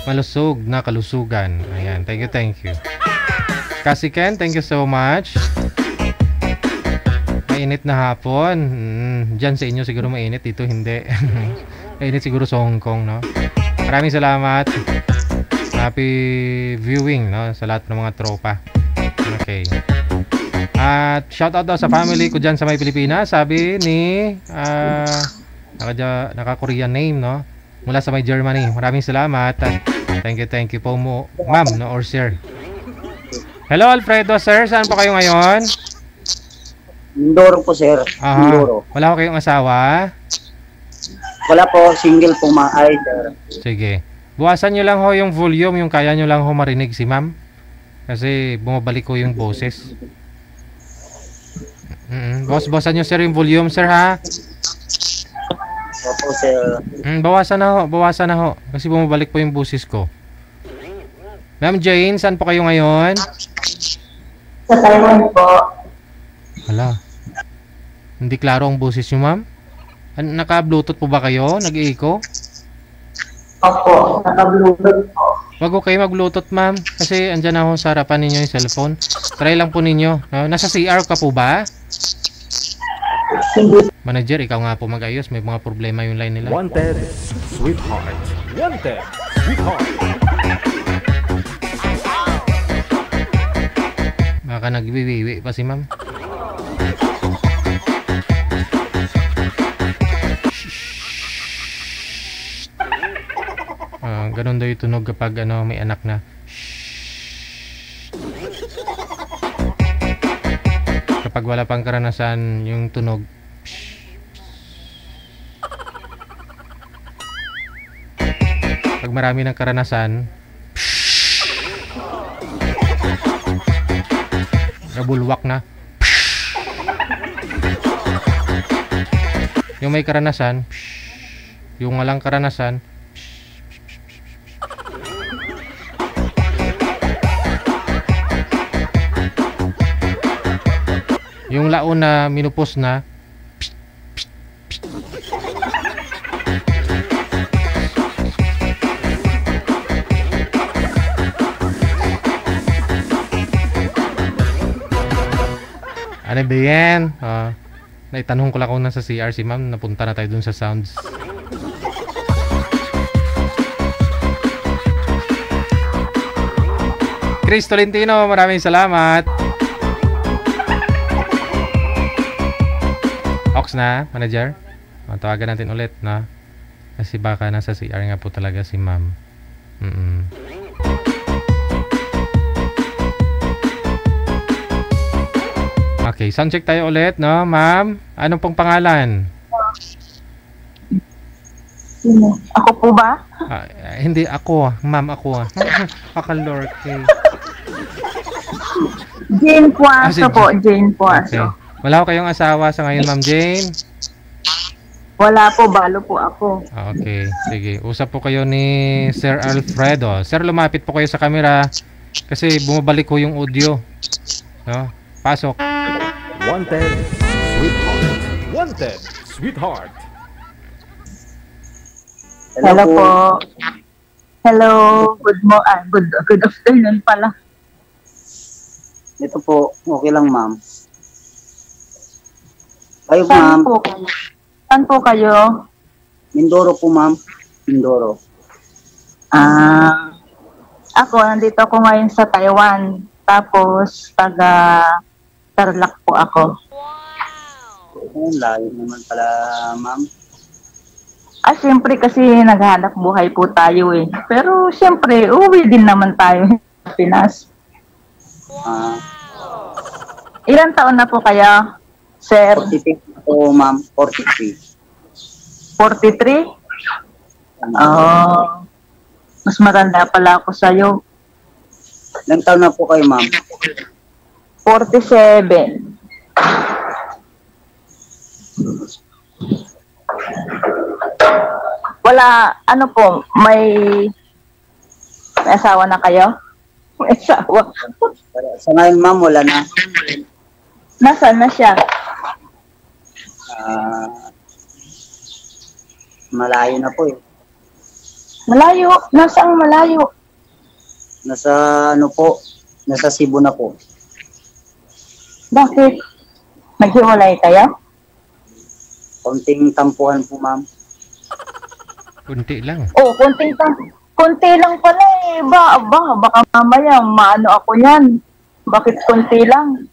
Speaker 2: Malusog na kalusugan. Ayan, thank you. Kasi Ken, thank you so much. Mainit na hapon. Diyan sa inyo siguro mainit, dito hindi. Mainit siguro sa Hong Kong, no? Maraming salamat. Happy viewing, no? Sa lahat ng mga tropa. Okay. At shoutout daw sa family ko dyan sa may Pilipinas. Sabi ni naka-Korean name, no? Mula sa may Germany. Maraming salamat. Thank you po mo, ma'am, no? Or sir. Hello Alfredo, sir. Saan po kayo ngayon?
Speaker 7: Mindoro po, sir. Mindoro.
Speaker 2: Wala ko kayong asawa?
Speaker 7: Wala po, single po sir.
Speaker 2: Sige. Buwasan nyo lang ho yung volume, yung kaya nyo lang ho marinig si ma'am. Kasi bumabalik ko yung boses. Bawasan nyo, sir, yung volume, sir, ha?
Speaker 7: Opo, sir.
Speaker 2: Bawasan na ho. Kasi bumabalik po yung boses ko. Ma'am Jane, saan po kayo ngayon?
Speaker 5: Sa Taiwan po.
Speaker 2: Hala. Hindi klaro ang boses nyo, ma'am? Naka-bluetooth po ba kayo? Nag-echo?
Speaker 5: Opo, naka-bluetooth po.
Speaker 2: Wag ko kayo mag-bluetooth, ma'am. Kasi andyan ako sa harapan ninyo yung cellphone. Try lang po ninyo. No? Nasa CR ka po ba? Manager, ikaw nga po mag-ayos. May mga problema yung line nila.
Speaker 1: Wanted, sweetheart. Wanted, sweetheart.
Speaker 2: Baka nagwiwiwi pa si ma'am. Ganun daw yung tunog kapag may anak na. Kapag wala pang karanasan yung tunog. Pag marami ng karanasan, nabulwak na. Yung may karanasan, yung walang karanasan, yung laon na minupos na, ano ba yan? Naitanong ko lang kung nasa CR si ma'am. Napunta na tayo dun sa sounds. Chris Tolentino, maraming salamat. Ox na, manager. Tawagan natin ulit na. Kasi baka nasa CR nga po talaga si ma'am. Okay, sound check tayo ulit, no, ma'am? Anong pong pangalan?
Speaker 8: Ako po ba?
Speaker 2: Hindi, ako. Ma'am, ako. Akalor, okay.
Speaker 8: Jane Puaso po, Jane Puaso.
Speaker 2: Okay. Wala ko kayong asawa sa ngayon, ma'am Jane?
Speaker 8: Wala po, balo po ako.
Speaker 2: Okay, sige. Usap po kayo ni Sir Alfredo. Sir, lumapit po kayo sa camera kasi bumabalik ko yung audio. No? Pasok.
Speaker 1: Wanted, sweetheart. Wanted, sweetheart.
Speaker 8: Hello po. Hello. Good afternoon pala.
Speaker 7: Ito po, okay lang ma'am. Kayo
Speaker 8: Saan
Speaker 7: ma'am?
Speaker 8: po kayo? Saan po kayo?
Speaker 7: Mindoro po ma'am. Mindoro.
Speaker 8: Ako, nandito ako ngayon sa Taiwan. Tapos, taga Tarlac po ako.
Speaker 7: Layo naman pala ma'am.
Speaker 8: Siyempre kasi naghahanap buhay po tayo eh. Pero siyempre, uwi din naman tayo sa Pinas. Ilang taon na po kayo, sir?
Speaker 7: 43 po ma'am. 43.
Speaker 8: 43? Mas matanda pala ako sa'yo.
Speaker 7: Ilang taon na po kayo ma'am?
Speaker 8: 47. Wala, ano po, may asawa na kayo? May asawa.
Speaker 7: Sa ngayon ma'am, wala na.
Speaker 8: Nasaan na siya?
Speaker 7: Malayo na po eh.
Speaker 8: Malayo? Nasaan malayo?
Speaker 7: Nasa ano po, nasa Cebu na po.
Speaker 8: Bakit? Naghiwalay kayo?
Speaker 7: Konting tampuhan po ma'am.
Speaker 2: Kunti lang.
Speaker 8: Kunti lang pala eh. Baka mamaya maano ako yan. Bakit kunti lang?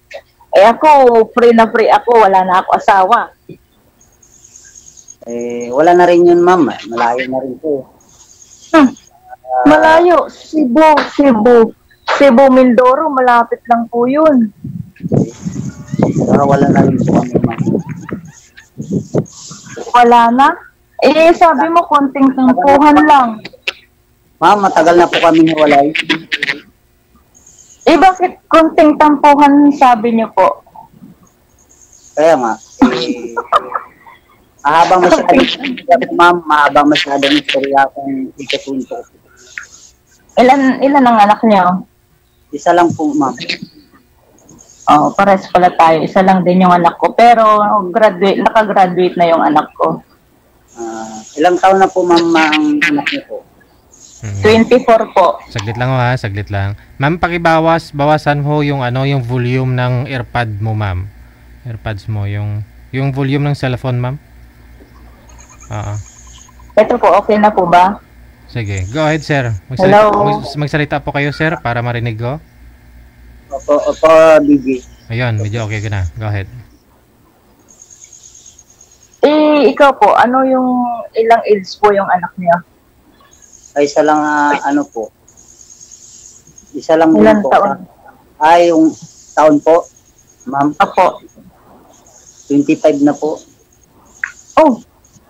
Speaker 8: Ako, free na free ako. Wala na ako asawa.
Speaker 7: Wala na rin yun ma'am. Malayo na rin po.
Speaker 8: Malayo. Cebu, Mindoro. Malapit lang po yun.
Speaker 7: Wala na rin po kami ma'am.
Speaker 8: Wala na? Sabi mo konting tampuhan lang.
Speaker 7: Ma'am, matagal na po kami hiwalay.
Speaker 8: Bakit konting tampuhan sabi niyo po?
Speaker 7: Kaya nga, mahabang masyadong istorya kung itutunto.
Speaker 8: Ilan ang anak niyo?
Speaker 7: Isa lang po, ma'am.
Speaker 8: Pares pala tayo. Isa lang din yung anak ko. Pero nakagraduate na yung anak ko.
Speaker 7: Ilang taon na po, ma'am, ang anak niyo po?
Speaker 8: 24 po.
Speaker 2: Saglit lang saglit lang. Ma'am, bawasan ho yung yung volume ng AirPod mo, ma'am. AirPods mo, yung volume ng cellphone, ma'am.
Speaker 8: Ito po, okay na po ba?
Speaker 2: Sige, go ahead, sir. Magsalita po kayo, sir, para marinig ko.
Speaker 7: Opo, BG.
Speaker 2: Ayun, medyo okay ka na. Go ahead.
Speaker 8: Ikaw po, ano yung ilang age po yung anak niya?
Speaker 7: Isa lang, po. Isa lang
Speaker 8: ilang
Speaker 7: po.
Speaker 8: Taon?
Speaker 7: Yung taon po, ma'am.
Speaker 8: Apo.
Speaker 7: 25 na po.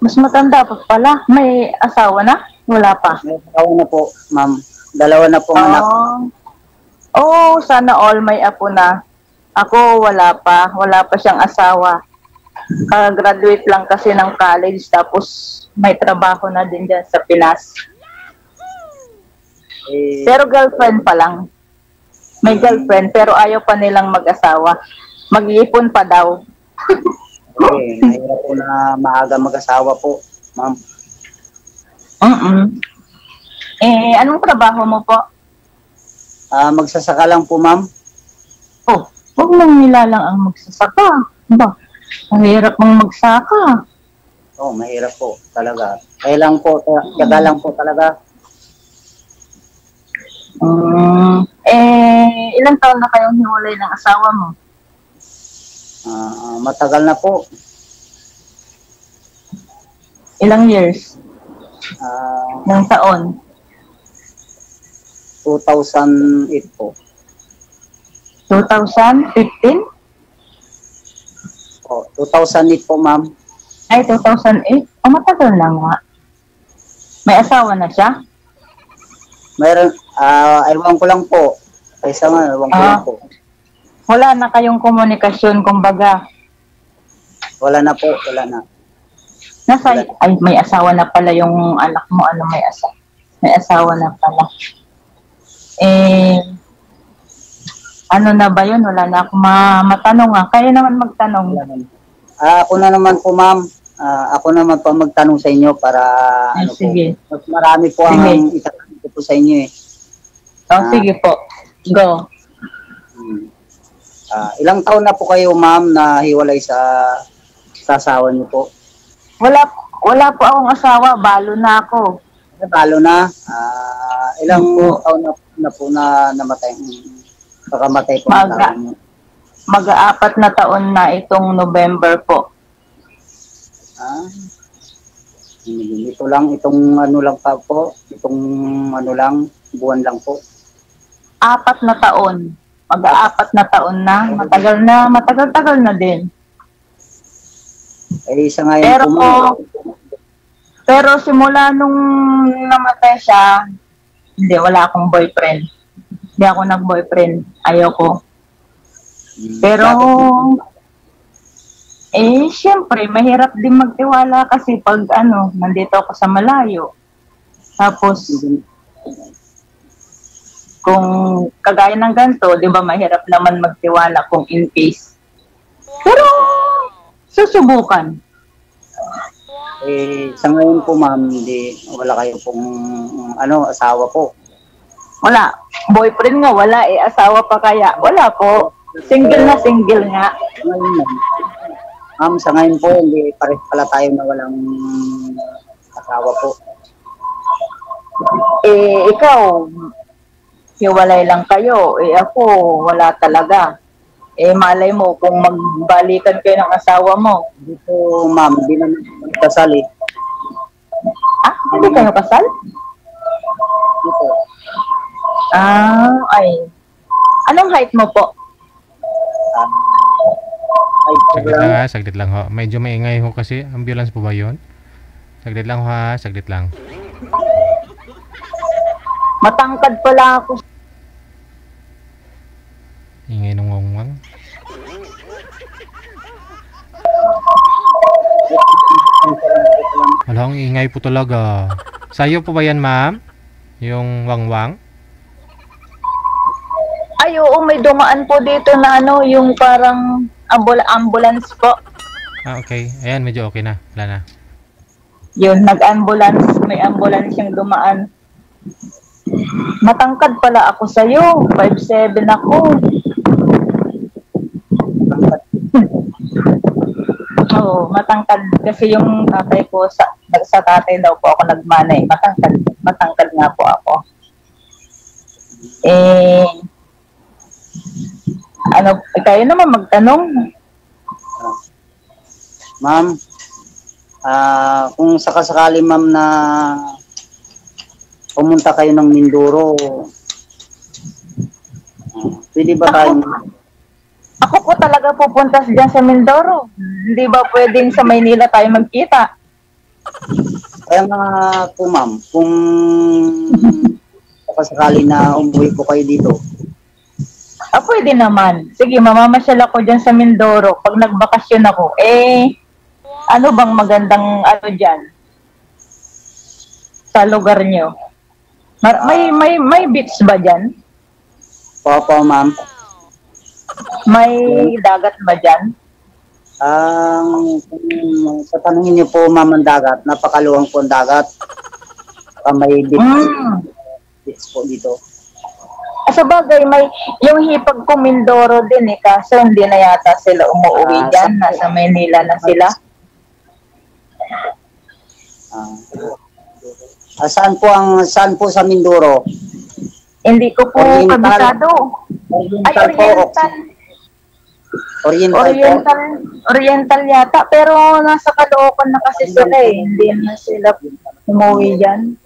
Speaker 8: Mas matanda pa pala. May asawa na? Wala pa.
Speaker 7: May asawa na po, ma'am. Dalawa na po anak.
Speaker 8: Sana all may apo na. Ako, wala pa. Wala pa siyang asawa. Graduate lang kasi ng college, tapos may trabaho na din dyan sa Pinas. Pero girlfriend pa lang. May girlfriend, pero ayaw pa nilang mag-asawa. Mag-iipon pa daw.
Speaker 7: Mahirap po na maaga mag-asawa po, ma'am.
Speaker 8: Anong trabaho mo po?
Speaker 7: Magsasaka lang po, ma'am.
Speaker 8: Huwag lang nilalang ang magsasaka. Ba? Mahirap mong magsaka.
Speaker 7: Mahirap po talaga. Kaya lang po, tiyaga lang po talaga.
Speaker 8: Ilang taon na kayong hiwalay ng asawa mo?
Speaker 7: Matagal na po.
Speaker 8: Ilang years? Ilang taon?
Speaker 7: 2008 po.
Speaker 8: 2015?
Speaker 7: 2008 po, ma'am.
Speaker 8: Ay, 2008? Matagal na nga. May asawa na siya?
Speaker 7: Mayroon, ewan ko lang po. Kaysa nga, ewan ko lang po.
Speaker 8: Wala na kayong komunikasyon, kumbaga.
Speaker 7: Wala na po, wala na.
Speaker 8: Ay, may asawa na pala yung anak mo. May asawa na pala. Ano na ba yun? Wala na akong matanong nga. Kaya naman magtanong.
Speaker 7: Ako na naman po, ma'am. Ako naman po magtanong sa inyo para
Speaker 8: sige.
Speaker 7: Po, mas marami po ang itatanong ko po sa inyo eh.
Speaker 8: Sige po. Go.
Speaker 7: Ilang taon na po kayo, ma'am, na hiwalay sa asawa niyo po?
Speaker 8: Wala po akong asawa. Balo na ako.
Speaker 7: Balo na? Ilang taon na po na namatay? Pagkamatay po ng taon niyo?
Speaker 8: Mag-4 na taon na itong November po.
Speaker 7: Ito lang, itong ano lang pa po, itong ano lang, buwan lang po.
Speaker 8: 4 na taon. Mag-4 na taon na. Matagal na din.
Speaker 7: Isa ngayon
Speaker 8: pero simula nung namatay siya, wala akong boyfriend. Hindi ako nag-boyfriend. Ayoko. Pero, siyempre, mahirap din magtiwala kasi pag nandito ako sa malayo. Tapos, kung kagaya ng ganito, di ba, mahirap naman magtiwala kung in case. Pero, susubukan.
Speaker 7: Sa ngayon po, ma'am, wala kayo pong asawa po.
Speaker 8: Wala. Boyfriend nga, wala. Asawa pa kaya? Wala po. Single nga.
Speaker 7: Ma'am, sa ngayon po, hindi pares pala tayo na walang asawa po.
Speaker 8: Ikaw, hiwalay lang kayo. Ako, wala talaga. Malay mo kung magbalikan kayo ng asawa mo.
Speaker 7: Dito, ma'am, hindi naman kasal eh.
Speaker 8: Hindi kayo kasal?
Speaker 7: Dito.
Speaker 8: Anong height mo po?
Speaker 2: Saglit lang ho. Medyo maingay ho kasi. Ambulance po ba yun? Saglit lang ho ha, saglit lang.
Speaker 8: Matangkad pala ako.
Speaker 2: Ingay nung ngongwang. Wala akong ingay po talaga. Sa'yo po ba yan, ma'am? Yung wangwang?
Speaker 8: Ay, oo, may dumaan po dito na yung parang ambulance po.
Speaker 2: Okay. Ayan, medyo okay na. Wala na.
Speaker 8: Yun, nag-ambulance. May ambulance yung dumaan. Matangkad pala ako sa'yo. 5'7" ako. Oo, matangkad. Kasi yung tatay ko, sa tatay daw po ako nagmanay. Matangkad nga po ako. Kayo naman magtanong.
Speaker 7: Ma'am, kung sakasakali, ma'am, na pumunta kayo ng Mindoro, pwede ba tayong...
Speaker 8: Ako po talaga pupunta dyan sa Mindoro. Hindi ba pwedeng sa Maynila tayo magkita?
Speaker 7: Kaya nga po ma'am, kung sakali na umuwi po kayo dito,
Speaker 8: Pwede naman. Sige, mamamasyal ako dyan sa Mindoro. Pag nagbakasyon ako, ano bang magandang ano dyan? Sa lugar nyo? May beach ba dyan?
Speaker 7: po ma'am,
Speaker 8: May dagat ba dyan?
Speaker 7: kung sa tanongin niyo po ma'am ang dagat, napakaluwang po ang dagat. May beach po dito.
Speaker 8: Sa bagay, may yung hipag ko Mindoro din kaso hindi na yata sila umuwi dyan. Nasa Maynila na sila.
Speaker 7: Saan po sa Mindoro?
Speaker 8: Hindi ko po
Speaker 7: Oriental.
Speaker 8: kabisado. Ay, Oriental yata. Pero nasa Caloocan na kasi sila Hindi na sila umuwi dyan.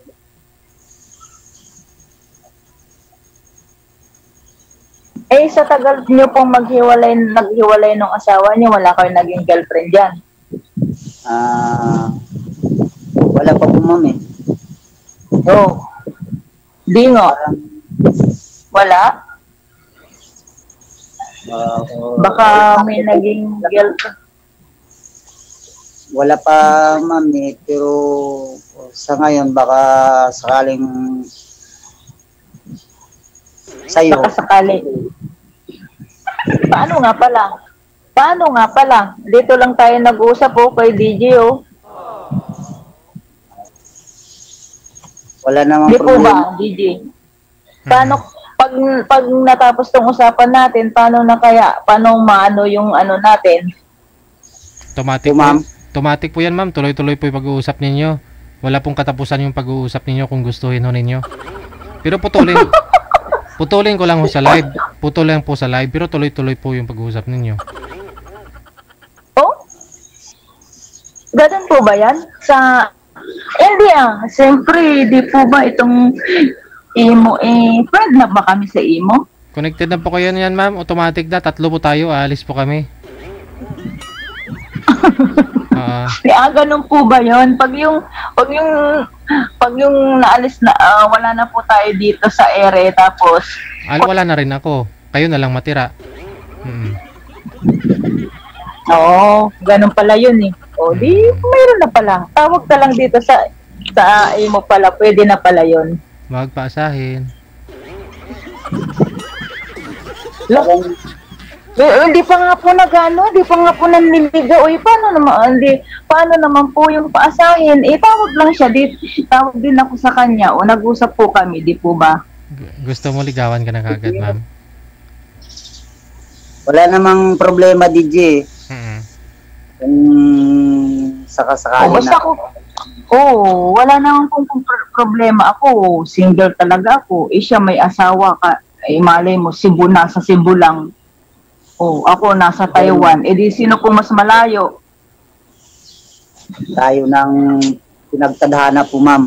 Speaker 8: Sa tagal niyo pong naghiwalay ng asawa niyo, wala kayo naging girlfriend dyan?
Speaker 7: Wala pa po ma'am
Speaker 8: Di nga. Wala? Baka may naging girlfriend.
Speaker 7: Wala pa ma'am pero sa ngayon baka sakaling sa'yo.
Speaker 8: Baka sakali. Paano nga pala? Dito lang tayo nag-uusap kay DJ
Speaker 7: Wala namang
Speaker 8: Di po ba, DJ? Paano, pag natapos tong usapan natin, paano maano yung ano natin?
Speaker 2: Automatic po yan, ma'am. Tuloy-tuloy po yung pag-uusap ninyo. Wala pong katapusan yung pag-uusap ninyo kung gustuhin ho ninyo. Pero putulin ko lang ho sa live. Putulin po sa live, pero tuloy-tuloy po yung pag-uusap ninyo.
Speaker 8: Ganun po ba yan? Hindi siyempre, di po ba itong imo, friend na ba kami sa imo?
Speaker 2: Connected na po kayo niyan, ma'am. Automatic na. 3 po tayo. Aalis po kami.
Speaker 8: Ganun po ba yun? Pag yung naalis na, wala na po tayo dito sa ere, tapos...
Speaker 2: wala na rin ako. Kayo na lang matira.
Speaker 8: Ganun pala yun di, mayroon na pala. Tawag ka lang dito sa imo pala, pwede na pala yun.
Speaker 2: Wag paasahin.
Speaker 8: Hindi pa nga po hindi pa nga po nanliligaw. Paano naman po yung paasahin? Tawag lang siya dito. Tawag din ako sa kanya. Nag-usap po kami, di po ba?
Speaker 2: Gusto mo ligawan ka na kagad, ma'am?
Speaker 7: Wala namang problema, DJ. Kung sakasakali
Speaker 8: basta wala namang problema ako. Single talaga ako. Siya may asawa ka. Malay mo, nasa Cebu lang. Ako nasa Taiwan. Di sino po mas malayo?
Speaker 7: Tayo ng pinagtadhana po, ma'am.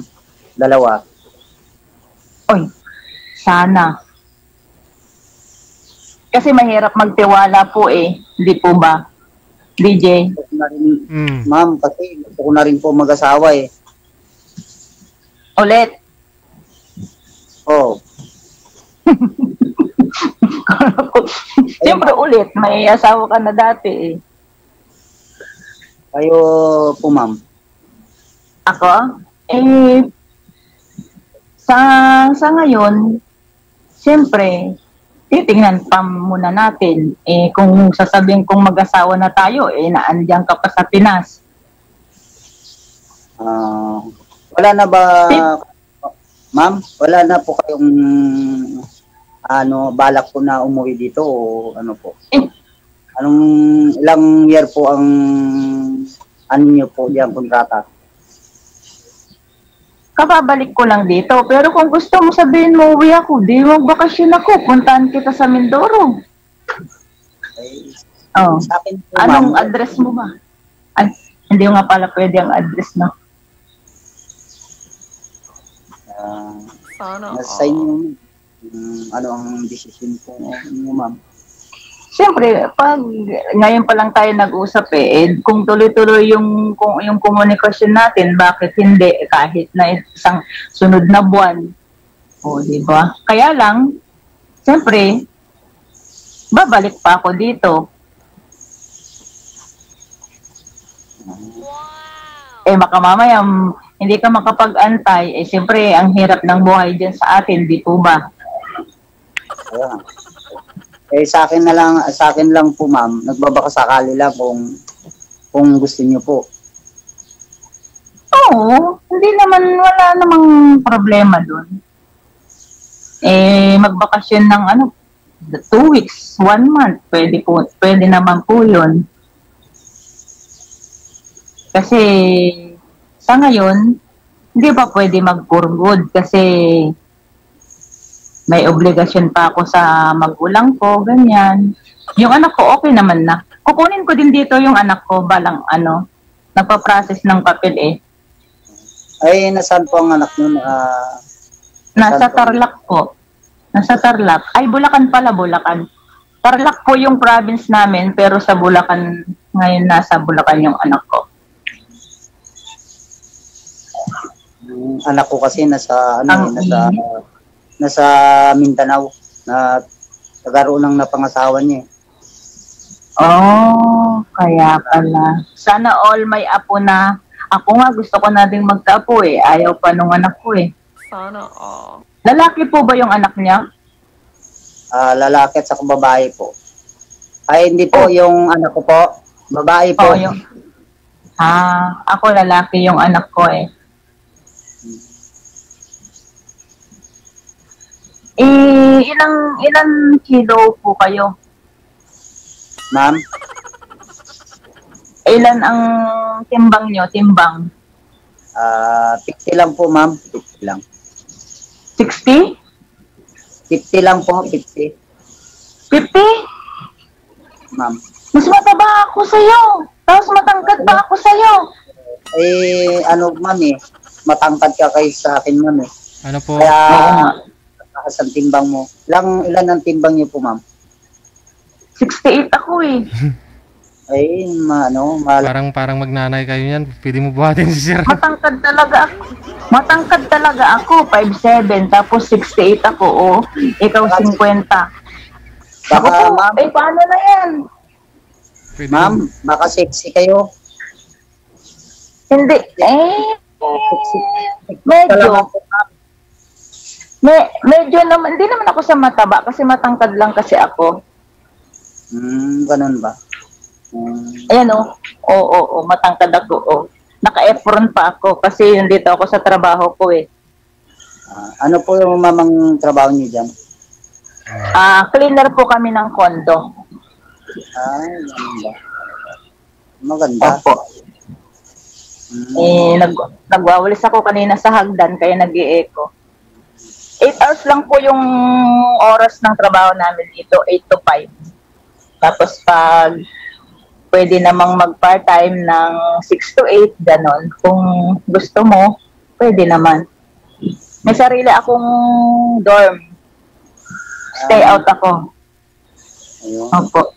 Speaker 7: Dalawa.
Speaker 8: Sana. Kasi mahirap magtiwala po Hindi po ba? DJ?
Speaker 7: Ma'am, kasi gusto ko na rin po mag-asawa
Speaker 8: Ulit? Siyempre ulit, may asawa ka na dati
Speaker 7: Kayo po, ma'am?
Speaker 8: Ako? Sa ngayon, siyempre, titingnan pa muna natin. Kung sasabihin kong mag-asawa na tayo, naandiyan ka pa sa Pinas.
Speaker 7: Wala na ba, ma'am? Wala na po kayong balak po na umuwi dito o ano po? Ilang year po ang niyo po diyan kontrata?
Speaker 8: Kababalik ko lang dito. Pero kung gusto mo sabihin mo, uwi ako, di magbakasyon ako, puntahan kita sa Mindoro. Anong address mo ba? Hindi nga pala pwede ang address, no?
Speaker 7: Nasa inyo, ano ang decision po niyo, ma'am?
Speaker 8: Siyempre, pag ngayon pa lang tayo nag-usap kung tuloy-tuloy yung komunikasyon natin, bakit hindi kahit na isang sunod na buwan? O, di ba? Kaya lang, siyempre, babalik pa ako dito. Baka mamaya, hindi ka makapag-antay, siyempre, ang hirap ng buhay dyan sa atin, di po ba?
Speaker 7: Ayan. Sa akin lang po ma'am, nagbabaka sakali lang kung gusto niyo po.
Speaker 8: Oo, wala namang problema doon. Magbakasyon ng 2 weeks, 1 month, pwede naman po yun. Kasi sa ngayon, hindi pa pwede mag-for good kasi may obligasyon pa ako sa magulang ko, ganyan. Yung anak ko, okay naman na. Kukunin ko din dito yung anak ko, balang nagpa-process ng papel
Speaker 7: Ay, nasaan po ang anak nun?
Speaker 8: Nasa Tarlac po. Nasa Tarlac. Ay, Bulacan pala, Bulacan. Tarlac po yung province namin, pero sa Bulacan, ngayon nasa Bulacan yung anak ko.
Speaker 7: Yung anak ko kasi nasa Mindanao na nagkaroon ng napangasawa niya.
Speaker 8: Oh, kaya pala. Sana all may apo na. Ako nga gusto ko na din magkaapo Ayaw pa nung anak ko
Speaker 9: Sana all.
Speaker 8: Lalaki po ba yung anak niya?
Speaker 7: Lalaki at saka babae po. Ay, hindi po yung anak ko po. Babae po.
Speaker 8: Ako lalaki yung anak ko Ilang kilo po kayo?
Speaker 7: Ma'am?
Speaker 8: Ilan ang timbang nyo? Timbang?
Speaker 7: 50 lang po, ma'am. 50 lang.
Speaker 8: 60?
Speaker 7: 50 lang po, 50.
Speaker 8: 50?
Speaker 7: Ma'am.
Speaker 8: Mas mataba ako sa'yo. Tapos matangkad pa ako sa'yo.
Speaker 7: Ma'am matangkad ka kayo sa akin, ma'am
Speaker 2: Ano po?
Speaker 7: Kaya, ang timbang mo. Ilan ang timbang niyo po, ma'am?
Speaker 8: 68 ako
Speaker 7: Ay,
Speaker 2: parang magnanay kayo yan. Pwede mo buhatin si Sir.
Speaker 8: Matangkad talaga ako. 5'7", tapos 68 ako, Ikaw 50.
Speaker 7: Baka, ma'am.
Speaker 8: Paano na yan?
Speaker 7: Ma'am, baka sexy kayo.
Speaker 8: Hindi. Medyo naman, hindi naman ako sa mataba kasi matangkad lang kasi ako.
Speaker 7: Ganun ba?
Speaker 8: Ayan Oo, matangkad ako Naka-apron pa ako kasi nandito ako sa trabaho ko
Speaker 7: Ano po yung mamang trabaho niyo dyan?
Speaker 8: Cleaner po kami ng condo.
Speaker 7: Ganun ba? Maganda.
Speaker 8: Opo. Nagwawalis ako kanina sa hagdan kaya nag-i-echo. 8 hours lang po yung oras ng trabaho namin dito, 8 to 5. Tapos pag pwede namang mag-part-time ng 6 to 8, ganon. Kung gusto mo, pwede naman. May sarili akong dorm. Stay out ako.
Speaker 7: Ayun.
Speaker 8: Opo.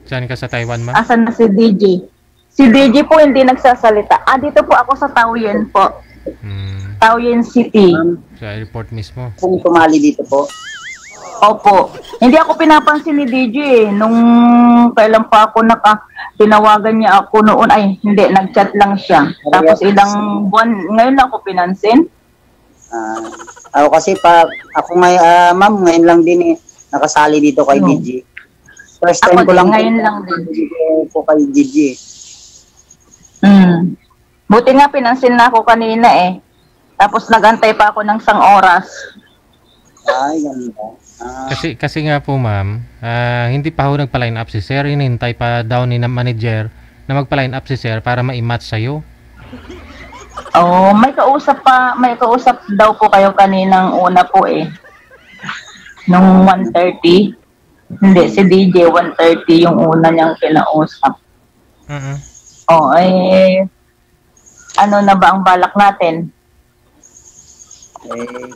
Speaker 2: Saan ka sa Taiwan, ma'am?
Speaker 8: Asan na si DJ? Si DJ po hindi nagsasalita. Dito po ako sa Taoyuan po. Taoyuan City.
Speaker 2: Sa airport mismo.
Speaker 7: Kung tumali dito po.
Speaker 8: Opo. Hindi ako pinapansin ni DJ Nung kailan pa ako tinawagan niya ako noon. Ay, hindi. Nag-chat lang siya. Tapos ilang buwan, ngayon lang ako pinansin.
Speaker 7: Ako kasi ako ngayon, ma'am, ngayon lang din nakasali dito kay DJ. First time ko lang
Speaker 8: ngayon lang din.
Speaker 7: Po kay DJ.
Speaker 8: Buti nga pinansin na ako kanina Tapos nagantay pa ako ng 1 oras.
Speaker 7: Ay, ganda.
Speaker 2: Kasi nga po, ma'am, hindi pa ho nagpa-line up si Sir. Hinihintay pa daw ni manager na magpa-line up si Sir para ma-match sa'yo.
Speaker 8: May kausap daw po kayo kaninang una po Nung 1:30. Hindi, si DJ 1:30 yung una niyang kinausap. Ano na ba ang balak natin?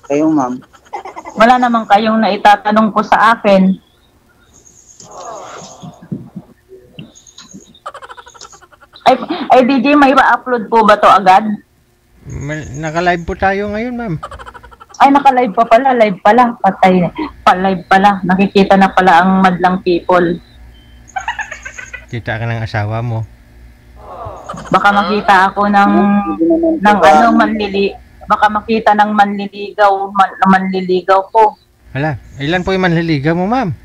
Speaker 7: Kayo, ma'am.
Speaker 8: Wala naman kayong naitatanong po sa akin. Ay DJ, may pa-upload po ba to agad?
Speaker 2: Naka-live po tayo ngayon, ma'am.
Speaker 8: Ay, naka-live pa pala. Live pala. Patay. Pa-live pala. Nakikita na pala ang madlang people.
Speaker 2: Kita ka ng asawa mo.
Speaker 8: Baka makita ako ng ano, baka makita ng manliligaw ko.
Speaker 2: Hala, ilan po yung manliligaw mo, ma'am?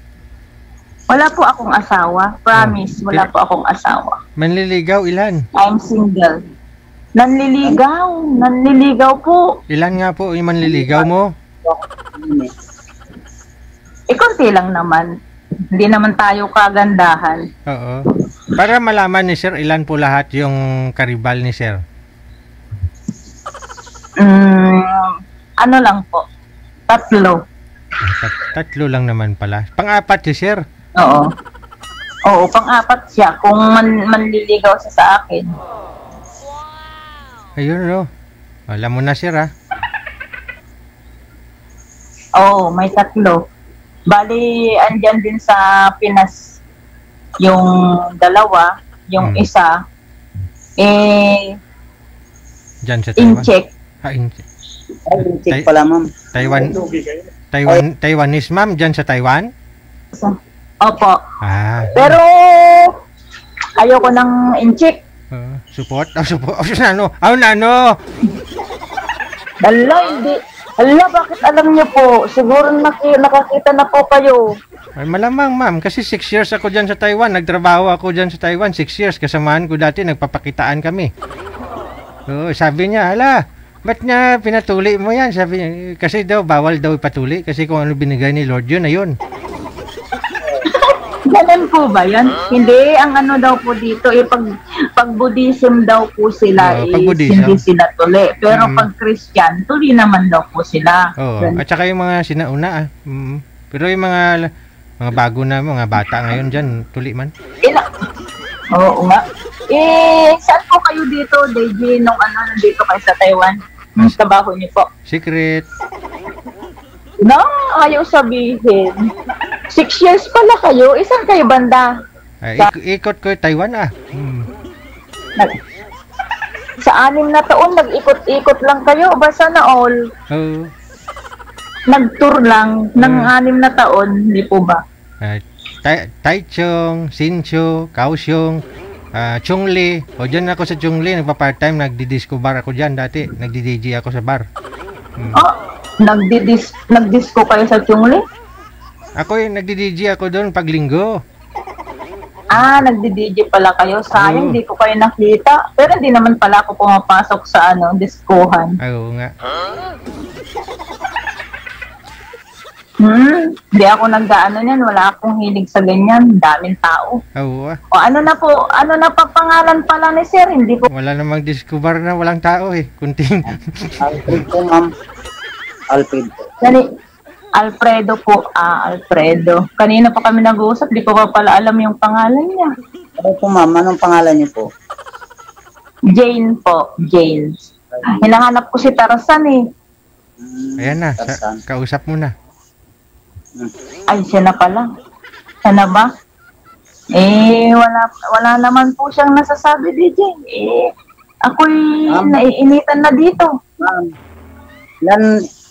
Speaker 8: Wala po akong asawa. Promise, wala po akong asawa.
Speaker 2: Manliligaw, ilan?
Speaker 8: I'm single. Nanliligaw po.
Speaker 2: Ilan nga po yung manliligaw mo?
Speaker 8: Konti lang naman. Hindi naman tayo kagandahan.
Speaker 2: Oo. Para malaman ni Sir, ilan po lahat yung karibal ni Sir?
Speaker 8: Ano lang po? 3.
Speaker 2: Tatlo lang naman pala. Pang-apat si Sir?
Speaker 8: Oo. Oo, pang-apat siya. Kung manliligaw siya sa akin.
Speaker 2: Ayun, no. Alam mo na, Sir, ha?
Speaker 8: Oo, may 3. Bali, andyan din sa Pinas yung 2, yung isa,
Speaker 2: Diyan sa Taiwan?
Speaker 8: in-check.
Speaker 2: In-check.
Speaker 7: In-check pala, ma'am.
Speaker 2: Taiwanese, ma'am, diyan sa Taiwan?
Speaker 8: Opo. Pero, ayoko ng in-check.
Speaker 2: Support? Ano?
Speaker 8: Hindi. Hala, bakit alam niyo po? Siguro nakakita na po kayo.
Speaker 2: Ay, malamang, ma'am. Kasi 6 years ako dyan sa Taiwan. Nagtrabaho ako dyan sa Taiwan. 6 years. Kasamahan ko dati. Nagpapakitaan kami. Sabi niya, hala, ba't niya pinatuli mo yan? Sabi niya, kasi daw, bawal daw ipatuli. Kasi kung ano binigay ni Lord yun, ayun.
Speaker 8: Ganun po ba yan? Hindi, ang ano daw po dito, pag Buddhism daw po sila, hindi sila tuli. Pero pag Christian, tuli naman daw po sila.
Speaker 2: At saka yung mga sinauna, pero yung mga bago na, mga bata ngayon dyan, tuli man.
Speaker 8: Oo nga. Saan po kayo dito, DJ, nandito kayo sa Taiwan? Yung trabaho niyo po?
Speaker 2: Secret.
Speaker 8: No, ayaw sabihin. 6 years pala kayo. Isang kayo banda?
Speaker 2: Ikot ko Taiwan
Speaker 8: Sa 6 na taon, nag-ikot-ikot lang kayo. Basta na all. Nag-tour lang ng 6 na taon. Hindi po ba?
Speaker 2: Taichung, Hsinchu, Kaohsiung, Chungli. Dyan ako sa Chungli. Nagpa-part-time. Nagdi-disco bar ako dyan dati. Nagdi-DJ ako sa bar.
Speaker 8: Nagdisco kayo sa Chungli?
Speaker 2: Ako nagdi-DJ ako doon pag linggo.
Speaker 8: Nagdi-DJ pala kayo. Sayang, hindi ko kayo nakita. Pero hindi naman pala ako pumapasok sa diskohan.
Speaker 2: Oo nga.
Speaker 8: Hindi ako nag-ano yan. Wala akong hilig sa ganyan. Daming tao.
Speaker 2: Oo.
Speaker 8: Ano na pa pangalan pala ni Sir? Hindi ko.
Speaker 2: Wala namang disco bar na walang tao kunting.
Speaker 7: Alfred po, ma'am.
Speaker 8: Alfredo po. Alfredo. Kanina pa kami nag-uusap. Di ko pa pala alam yung pangalan niya.
Speaker 7: Ano po, ma'am? Anong pangalan niyo po?
Speaker 8: Jane po. Jane. Hinahanap ko si Tarzan
Speaker 2: Ayan na. Kausap mo na.
Speaker 8: Ay, siya na pala. Sana ba? Wala naman po siyang nasasabi, DJ. Ako'y naiinitan na dito.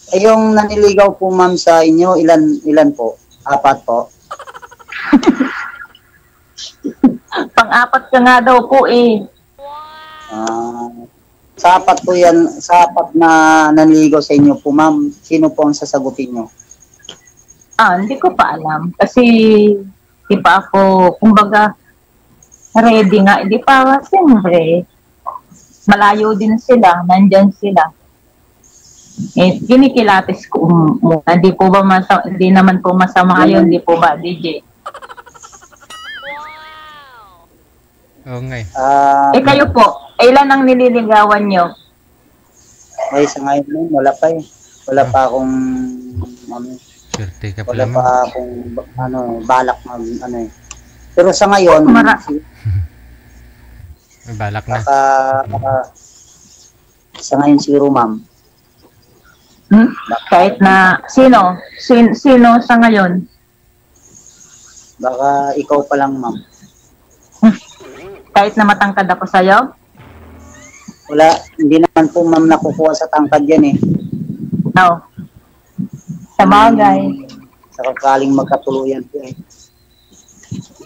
Speaker 7: Yung naniligaw po, ma'am, sa inyo, ilan po? 4 po?
Speaker 8: Pang-4 ka nga daw po
Speaker 7: Sa 4 po yan, sa 4 na naniligaw sa inyo po, ma'am, sino po ang sasagutin nyo?
Speaker 8: Hindi ko pa alam. Kasi, di pa ako, kumbaga, ready nga. Di pa, siyempre, malayo din sila, nandyan sila. Kinikilatis ko muna. Di po ba hindi naman po masama yun, di po ba, DJ?
Speaker 2: Oo nga
Speaker 8: kayo po, ilan ang nililigawan nyo?
Speaker 7: Sa ngayon, wala pa Wala pa akong, wala pa akong, balak Pero sa ngayon,
Speaker 2: balak na.
Speaker 7: Sa ngayon siguro, ma'am.
Speaker 8: Kahit na, sino? Sino sa ngayon?
Speaker 7: Baka ikaw pa lang, ma'am.
Speaker 8: Kahit na matangkad ako sa'yo?
Speaker 7: Wala, hindi naman po, ma'am, nakukuha sa tangkad yan eh.
Speaker 8: No. Sa bagay.
Speaker 7: Sa kakaling magkatuluyan po eh.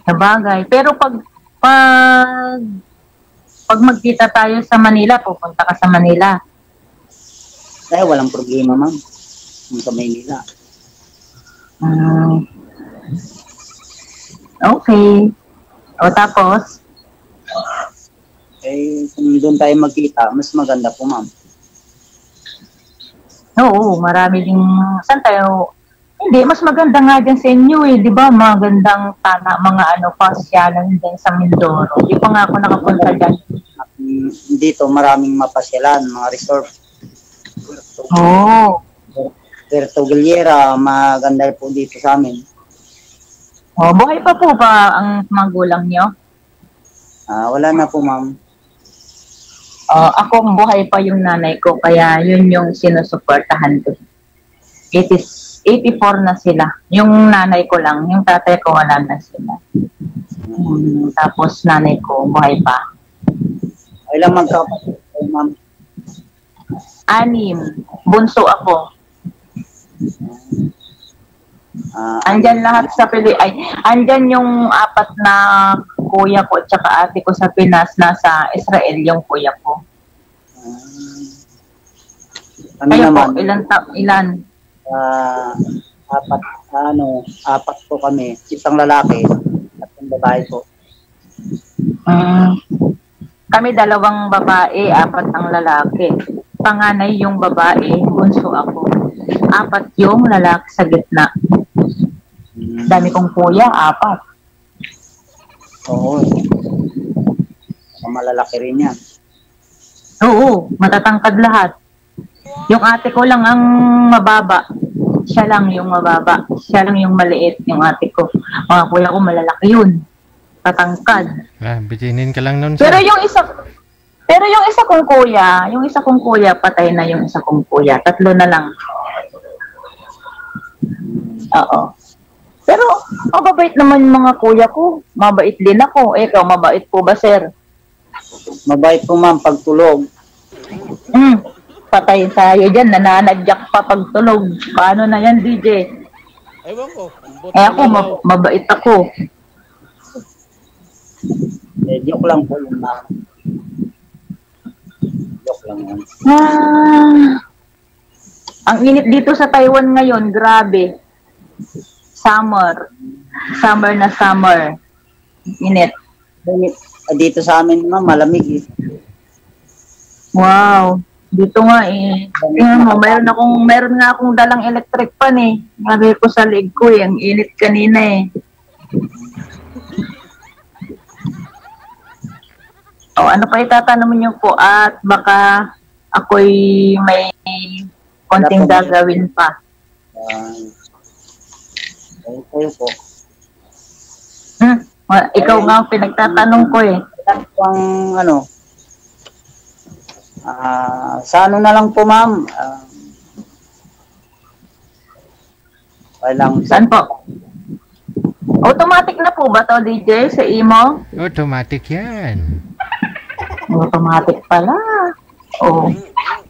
Speaker 8: Sa bagay. Pero pag magkita tayo sa Manila, pupunta ka sa Manila.
Speaker 7: Ay, walang problema, ma'am. Sa Maynila.
Speaker 8: Okay. O tapos?
Speaker 7: Eh, kung doon tayo magkita, mas maganda po, ma'am.
Speaker 8: Oo, marami ding... Saan tayo? Hindi, mas maganda nga dyan sa inyo eh. Di ba? Magandang mga pasyalan dyan sa Mindoro. Di pa nga ako nakapunta dyan.
Speaker 7: Dito, maraming mapasyalan, mga resort.
Speaker 8: Oo.
Speaker 7: Puerto Galera, maganda po dito sa amin.
Speaker 8: Oh, buhay pa po ba ang magulang nyo?
Speaker 7: Wala na po, ma'am.
Speaker 8: Ako, buhay pa yung nanay ko, kaya yun yung sinusuportahan ko. 84 na sila. Yung nanay ko lang, yung tatay ko wala na sila. Tapos nanay ko, buhay pa.
Speaker 7: Ilang magkapatid kayo, ma'am?
Speaker 8: 6. Bunso ako. Andyan lahat sa andyan yung 4 na kuya ko at saka ate ko sa Pinas, nasa Israel yung kuya ko.
Speaker 7: Kami
Speaker 8: Kayo
Speaker 7: naman,
Speaker 8: po, ilan?
Speaker 7: 4 po kami. 1 lalaki at 1 babae po.
Speaker 8: Kami 2 babae, 4 ang lalaki. Panganay yung babae, bunso ako. 4 yung lalaki sa gitna. Dami kong kuya, 4.
Speaker 7: Oo. Malalaki rin yan.
Speaker 8: Oo, matatangkad lahat. Yung ate ko lang ang mababa. Siya lang yung mababa. Siya lang yung maliit, yung ate ko. Mga kuya ko malalaki yun. Tatangkad.
Speaker 2: Bitinin ka lang nun.
Speaker 8: Pero yung isa kong kuya, patay na yung isa kong kuya. 3 na lang. Oo. Pero, mababait naman yung mga kuya ko. Mabait din ako. Ikaw, mabait po ba, sir?
Speaker 7: Mabait po, ma'am, pagtulog.
Speaker 8: Patay tayo dyan. Nananadyak pa pagtulog. Paano na yan, DJ?
Speaker 10: Ewan ko.
Speaker 8: Ako, mabait ako.
Speaker 7: Joke lang po yung ma'am. Joke lang yan.
Speaker 8: Ang init dito sa Taiwan ngayon, grabe. Summer. Summer na summer. Init.
Speaker 7: Dito sa amin, ma'am, malamig eh.
Speaker 8: Wow. Dito nga eh. Tingnan mo, meron nga akong dalang electric pan eh. Sabi ko sa leg ko eh. Ang init kanina eh. Ano pa itatanong niyo po at baka ako'y may konting gagawin pa.
Speaker 7: Kayo po.
Speaker 8: Ikaw nga ang pinagtatanong ko eh.
Speaker 7: Sa ano na lang po, ma'am?
Speaker 8: Saan po? Automatic na po ba to, DJ, sa imo?
Speaker 2: Automatic yan.
Speaker 8: Automatic pala.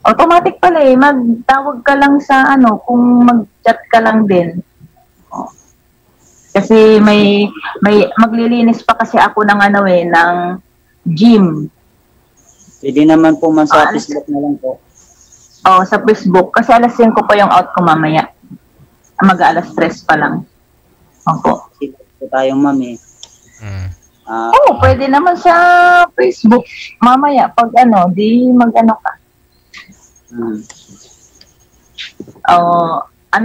Speaker 8: Automatic pala eh. Magtawag ka lang sa kung mag-chat ka lang din. Kasi may maglilinis pa kasi ako ng ng gym.
Speaker 7: Pwede naman po man sa Facebook na lang po.
Speaker 8: Sa Facebook. Kasi alas 5 pa yung out ko mamaya. Mag-alas 3 pa lang. Opo.
Speaker 7: Ito tayong mami.
Speaker 8: Pwede naman sa Facebook. Mamaya, pag di mag-ano ka.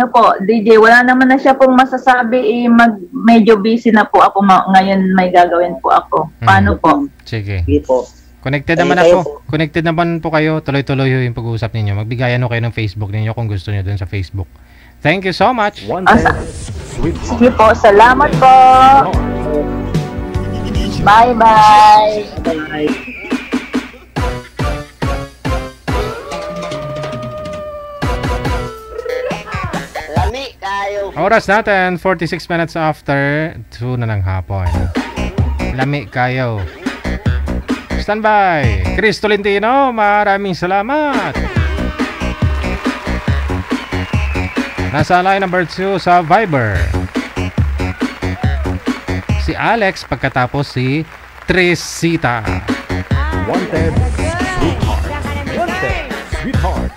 Speaker 8: Po, DJ, wala naman na siya pong masasabi. Medyo busy na po ako. Ngayon may gagawin po ako. Paano po?
Speaker 2: Sige.
Speaker 7: Sige po.
Speaker 2: Connected naman ako. Connected naman po kayo. Tuloy-tuloy yung pag-uusap ninyo. Magbigayan kayo ng Facebook ninyo kung gusto niyo dun sa Facebook. Thank you so much.
Speaker 8: Sige po. Salamat po. Bye-bye.
Speaker 7: Bye.
Speaker 5: Lami kayo.
Speaker 2: Oras natin, 46 minutes after 2 na ng hapon. Lami kayo. Standby. Chris Tolentino, maraming salamat. Nasa line number 2 sa Viber. Si Alex, pagkatapos si Tresita.
Speaker 1: Wanted, sweetheart. Wanted, sweetheart.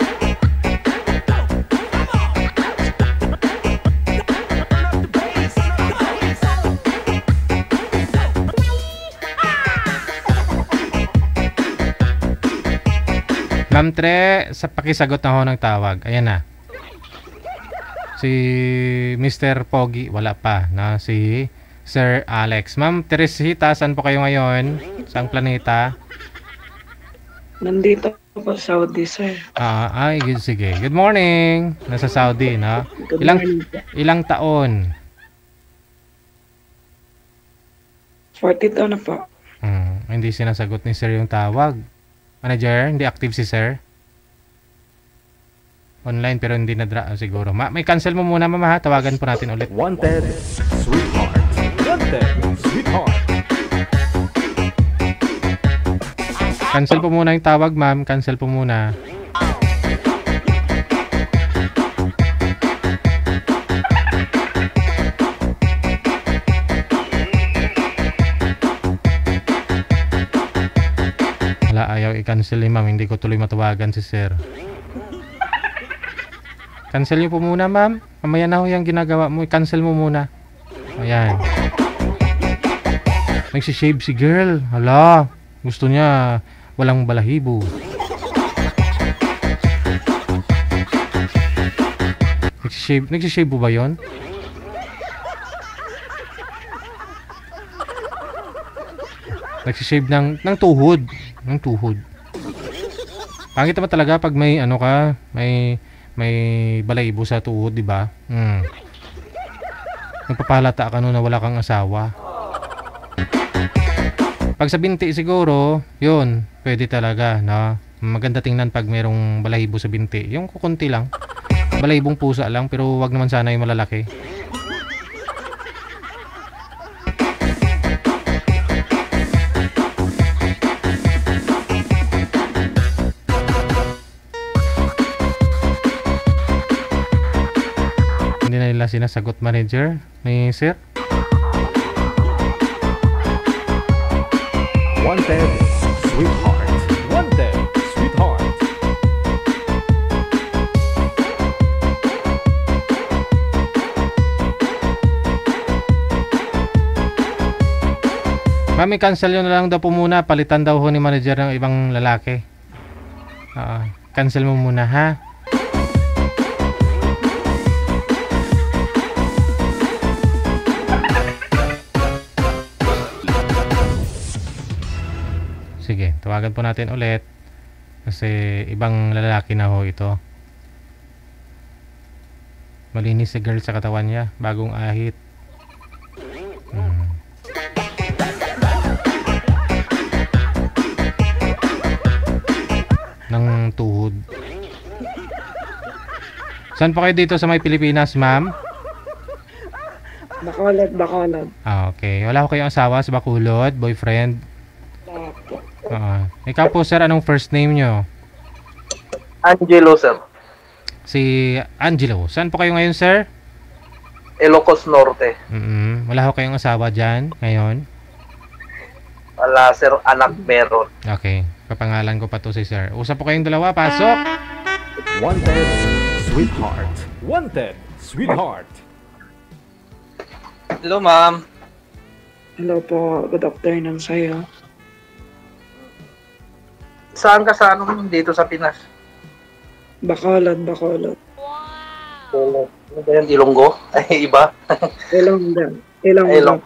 Speaker 2: Ma'am Tre, sa pakisagot na ho ng tawag. Ayan na. Si Mr. Pogi, wala pa. Na si Sir Alex. Ma'am Teresita, saan po kayo ngayon? Saang planeta?
Speaker 9: Nandito po sa Saudi, sir.
Speaker 2: Ay, good, sige. Good morning. Nasa Saudi, no?
Speaker 9: Good morning.
Speaker 2: Ilang taon?
Speaker 9: 42 na po.
Speaker 2: Hindi sinasagot ni Sir yung tawag. Manager, hindi active si Sir. Online pero hindi siguro. May cancel mo muna, mama, ha? Tawagan po natin ulit.
Speaker 1: Wanted, sweetheart. Wanted, sweetheart.
Speaker 2: Cancel po muna yung tawag, ma'am. Cancel po muna. Wala, ayaw i-cancel ni ma'am. Hindi ko tuloy matawagan si Sir. Cancel niyo po muna, ma'am. Mamaya na ho yung ginagawa mo. I-cancel mo muna. Ayan. Nagsishave si girl. Hala. Gusto niya walang balahibo. Nagsishave po ba yun? Nagsishave ng tuhod. Ng tuhod. Pangit naman talaga pag may ano ka, may balahibo sa tuhod, di ba? Nagpapalata ka nun na wala kang asawa. Pag sa binti siguro, yun, pwede talaga, no? Maganda tingnan pag merong balahibo sa binti. Yung kukunti lang. Balahibong pusa lang, pero wag naman sana yung malalaki. Hindi na nila sinasagot, manager ni Sir.
Speaker 1: Wanted, sweetheart. Wanted, sweetheart.
Speaker 2: Mami, cancel yun na lang daw po muna. Palitan daw ho ni manager ng ibang lalaki. Cancel mo muna, ha? Sige, tawagan po natin ulit. Kasi ibang lalaki na ho ito. Malinis si girl sa katawan niya. Bagong ahit. Ng tuhod. Saan po kayo dito sa may Pilipinas, ma'am?
Speaker 9: Bacolod.
Speaker 2: Okay. Wala ko kayong asawa sa Bacolod? Boyfriend? Ikaw po, sir, anong first name nyo?
Speaker 10: Angelo, sir.
Speaker 2: Si Angelo. Saan po kayo ngayon, sir?
Speaker 10: Ilocos Norte.
Speaker 2: Wala ko kayong asawa dyan ngayon?
Speaker 10: Wala, sir. Anak meron.
Speaker 2: Okay. Papangalan ko pa to si sir. Usap po kayong dalawa. Pasok!
Speaker 1: Wanted, sweetheart. Wanted, sweetheart.
Speaker 10: Hello, ma'am.
Speaker 9: Hello po. Good afternoon sa'yo.
Speaker 10: Saan ka sa dito sa Pinas?
Speaker 9: Bacolod.
Speaker 10: Ano ba yan? Ilonggo? Ay, iba?
Speaker 9: Ilonggo.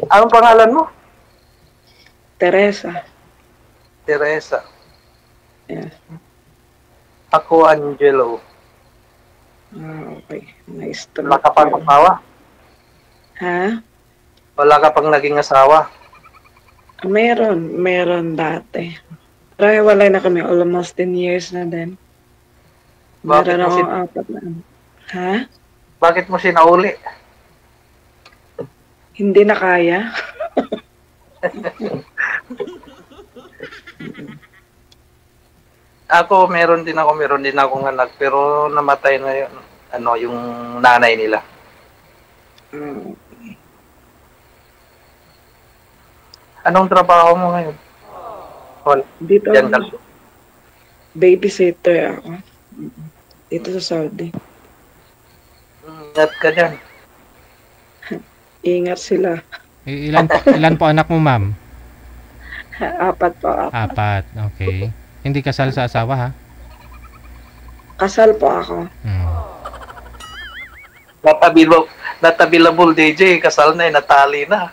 Speaker 10: Anong pangalan mo?
Speaker 9: Teresa. Yes.
Speaker 10: Ako, Angelo.
Speaker 9: Okay. Nice to
Speaker 10: Wala ka pang asawa?
Speaker 9: Ha?
Speaker 10: Wala ka pang naging asawa?
Speaker 9: Meron dati. Pero wala na kami. Almost 10 years na din.
Speaker 10: Bakit
Speaker 9: Meron
Speaker 10: mo,
Speaker 9: akong apat na anak. Ha?
Speaker 10: bakit mo sinauli?
Speaker 9: Hindi na kaya?
Speaker 10: Ako, meron din akong anak, pero namatay na yun, yung nanay nila.
Speaker 9: Mm.
Speaker 10: Anong trabaho mo ngayon? Wala.
Speaker 9: Dito
Speaker 10: Yan
Speaker 9: ako, babysitter ako. Dito sa Saudi.
Speaker 10: Ingat ka dyan.
Speaker 9: Ingat sila.
Speaker 2: Ilan po anak mo, ma'am?
Speaker 9: Apat po ako.
Speaker 2: Apat, okay. Hindi kasal sa asawa, ha?
Speaker 9: Kasal po ako.
Speaker 10: Not available, DJ. Kasal na, natali na.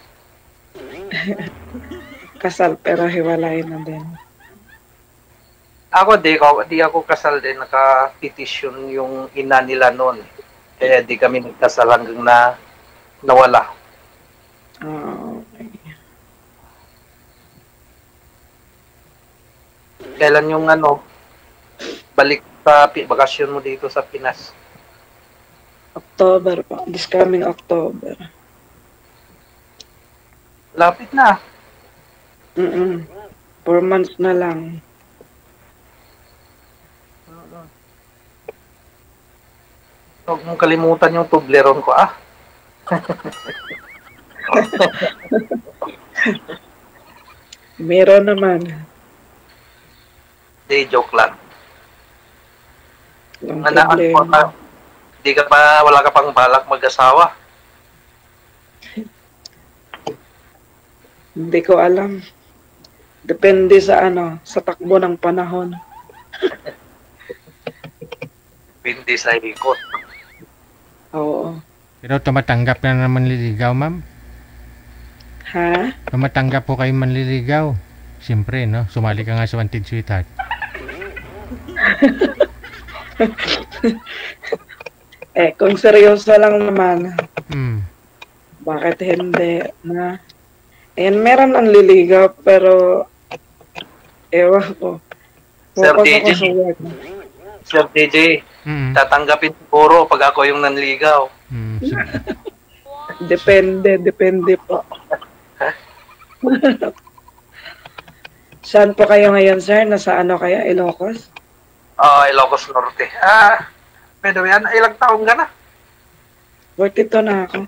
Speaker 9: Kasal pero hiwalay na din.
Speaker 10: Ako, di ako kasal din. Naka-petition yung ina nila noon. Kaya di kami nagkasal hanggang na nawala.
Speaker 9: Okay.
Speaker 10: Kailan yung balik sa bakasyon mo dito sa Pinas?
Speaker 9: October po. This coming October.
Speaker 10: Lapit na.
Speaker 9: 4 months na lang.
Speaker 10: Huwag mong kalimutan yung Toblerone ko, ah.
Speaker 9: Meron naman.
Speaker 10: Di, joke lang.
Speaker 9: Walang problema.
Speaker 10: Wala ka pang balak mag-asawa.
Speaker 9: Hindi ko alam. Depende sa sa takbo ng panahon.
Speaker 10: Hindi sa ikot.
Speaker 9: Oo.
Speaker 2: Pero tumatanggap na naman manliligaw, ma'am?
Speaker 9: Ha?
Speaker 2: Tumatanggap po kayo manliligaw. Siyempre, no? Sumali ka nga sa Wanted Sweetheart.
Speaker 9: Kung seryoso lang naman,
Speaker 2: Hmm.
Speaker 9: bakit hindi na? Meron ang liligaw, pero ewan ko.
Speaker 10: Sir
Speaker 9: Focus
Speaker 10: DJ.
Speaker 9: ako sa work.
Speaker 10: Sir DJ,
Speaker 2: Mm.
Speaker 10: tatanggapin siguro pag ako yung nanligaw.
Speaker 9: Depende po. Saan po kayo ngayon, sir? Nasa kaya? Ilocos?
Speaker 10: Ilocos Norte. Pero yan, ilang taong ka na?
Speaker 9: 42 na ako.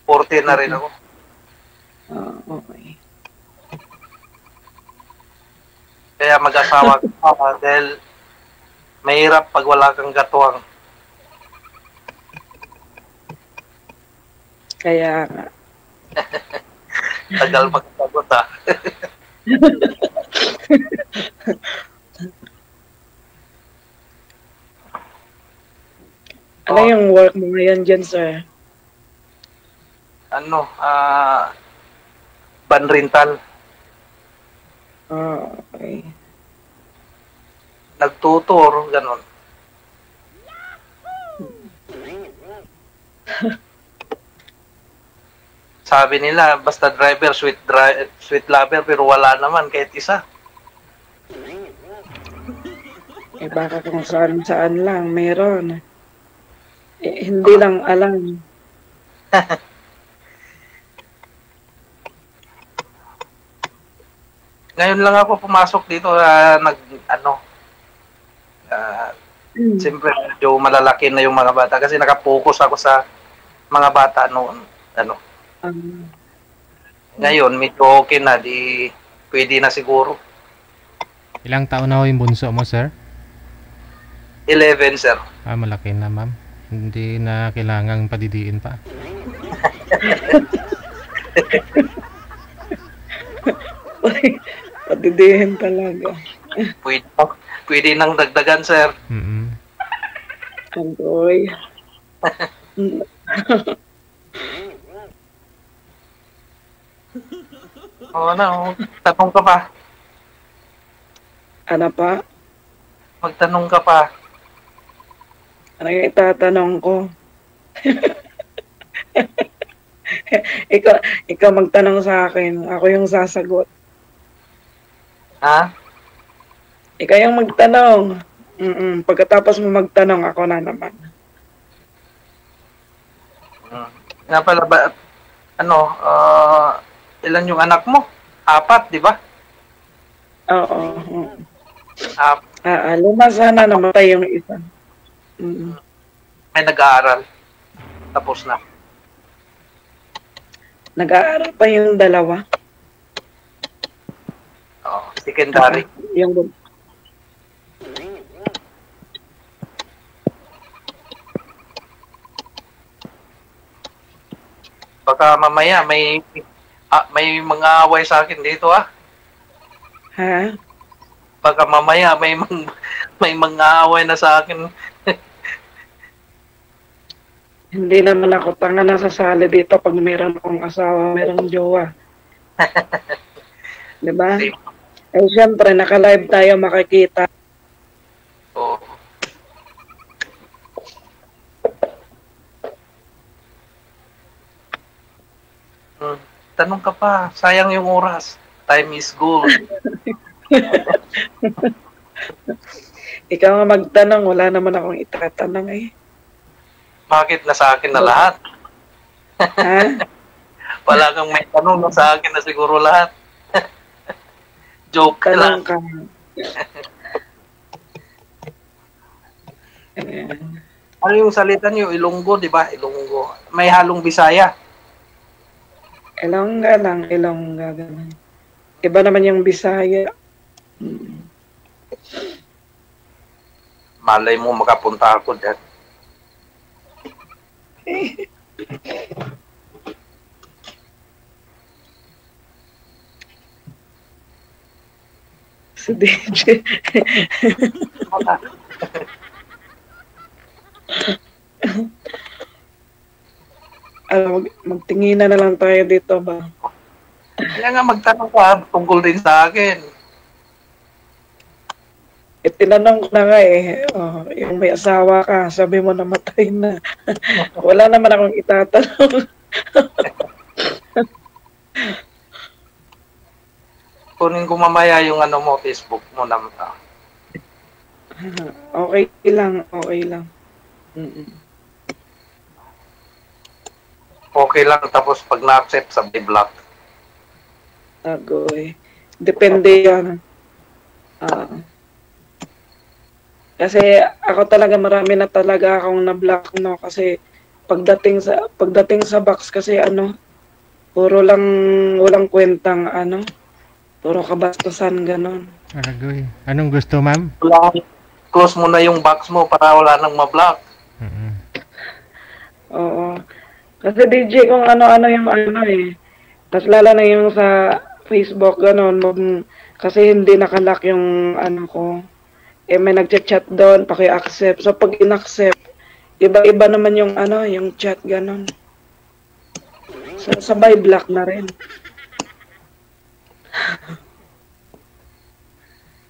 Speaker 10: 40 na rin ako.
Speaker 9: Okay.
Speaker 10: Kaya mag-asawa ka dahil mahirap pag wala kang gatuwang.
Speaker 9: Kaya nga.
Speaker 10: Tagal magsagot, ha?
Speaker 9: Ano yung work mo ngayon dyan, sir?
Speaker 10: Van rental.
Speaker 9: Okay.
Speaker 10: Nagtutur, ganun. Sabi nila, basta driver, sweet lover, pero wala naman kahit isa.
Speaker 9: Baka kung saan lang, meron. Hindi lang alam.
Speaker 10: Ngayon lang ako pumasok dito, siyempre medyo malalaki na yung mga bata kasi nakapokus ako sa mga bata noon. Ngayon, medyo okay na, di pwede na siguro.
Speaker 2: Ilang taon na ho yung bunso mo, sir?
Speaker 10: 11, sir.
Speaker 2: Malaki na, ma'am. Hindi na kailangang padidiin pa.
Speaker 9: Padidihin talaga.
Speaker 10: Pwede nang dagdagan, sir.
Speaker 9: Andoy.
Speaker 10: Tanong ka pa.
Speaker 9: Ano pa?
Speaker 10: Magtanong ka pa.
Speaker 9: Ano yung itatanong ko? ikaw magtanong sa akin. Ako yung sasagot.
Speaker 10: Ha?
Speaker 9: Ikaw yung magtanong. Pagkatapos mo magtanong, ako na naman.
Speaker 10: Nga pala ba, ilan yung anak mo? 4, di ba?
Speaker 9: Oo. 5 sana namatay yung isa.
Speaker 10: Ay nag-aaral. Tapos na.
Speaker 9: Nag-aaral pa yung 2.
Speaker 10: Secondary.
Speaker 9: Yung
Speaker 10: baka mamaya may mga away sa akin dito
Speaker 9: Ha?
Speaker 10: Baka mamaya may mga away na sa akin.
Speaker 9: Hindi naman ako tanga nasasali dito pag meron akong asawa, merong jowa. Diba? Eh, syempre, naka-live tayo makikita.
Speaker 10: Oo. Tanong ka pa, sayang yung oras. Time is gold.
Speaker 9: Ikaw nga magtanong, wala naman akong itatanong eh.
Speaker 10: Bakit nasa akin na lahat?
Speaker 9: Ha?
Speaker 10: Wala kang may tanong, nasa akin na siguro lahat. Joke lang.
Speaker 9: Ka.
Speaker 10: Ano yung salita niyo? Ilonggo, di ba? Ilonggo. May halong Bisaya.
Speaker 9: Ilongga lang, Ilongga. Iba naman yung Bisaya.
Speaker 10: Malay mo makapunta ako dyan.
Speaker 9: Si DJ. Magtinginan na lang tayo dito ba?
Speaker 10: Kaya nga magtanong ka tungkol din sa akin.
Speaker 9: Tinanong ko na nga eh, yung may asawa ka, sabi mo namatay na. Wala naman akong itatanong.
Speaker 10: Kunin ko mamaya yung mo, Facebook mo na.
Speaker 9: Okay lang, okay lang.
Speaker 10: Okay lang, tapos pag na-accept, sabi block.
Speaker 9: Agoy. Depende yan. Kasi ako talaga marami na talaga akong na-block no kasi pagdating sa box kasi puro lang walang kwentang puro kabastusan ganon.
Speaker 2: Agoy. Anong gusto, ma'am?
Speaker 10: Close mo na yung box mo para wala nang ma-block.
Speaker 9: Oo. Kasi DJ kung ano-ano yung Tapos lalo na yung sa Facebook ganon kasi hindi nakalock yung ko. May nagchat-chat doon, paki-accept. So pag in-accept, iba-iba naman yung yung chat ganon. So sabay block na rin.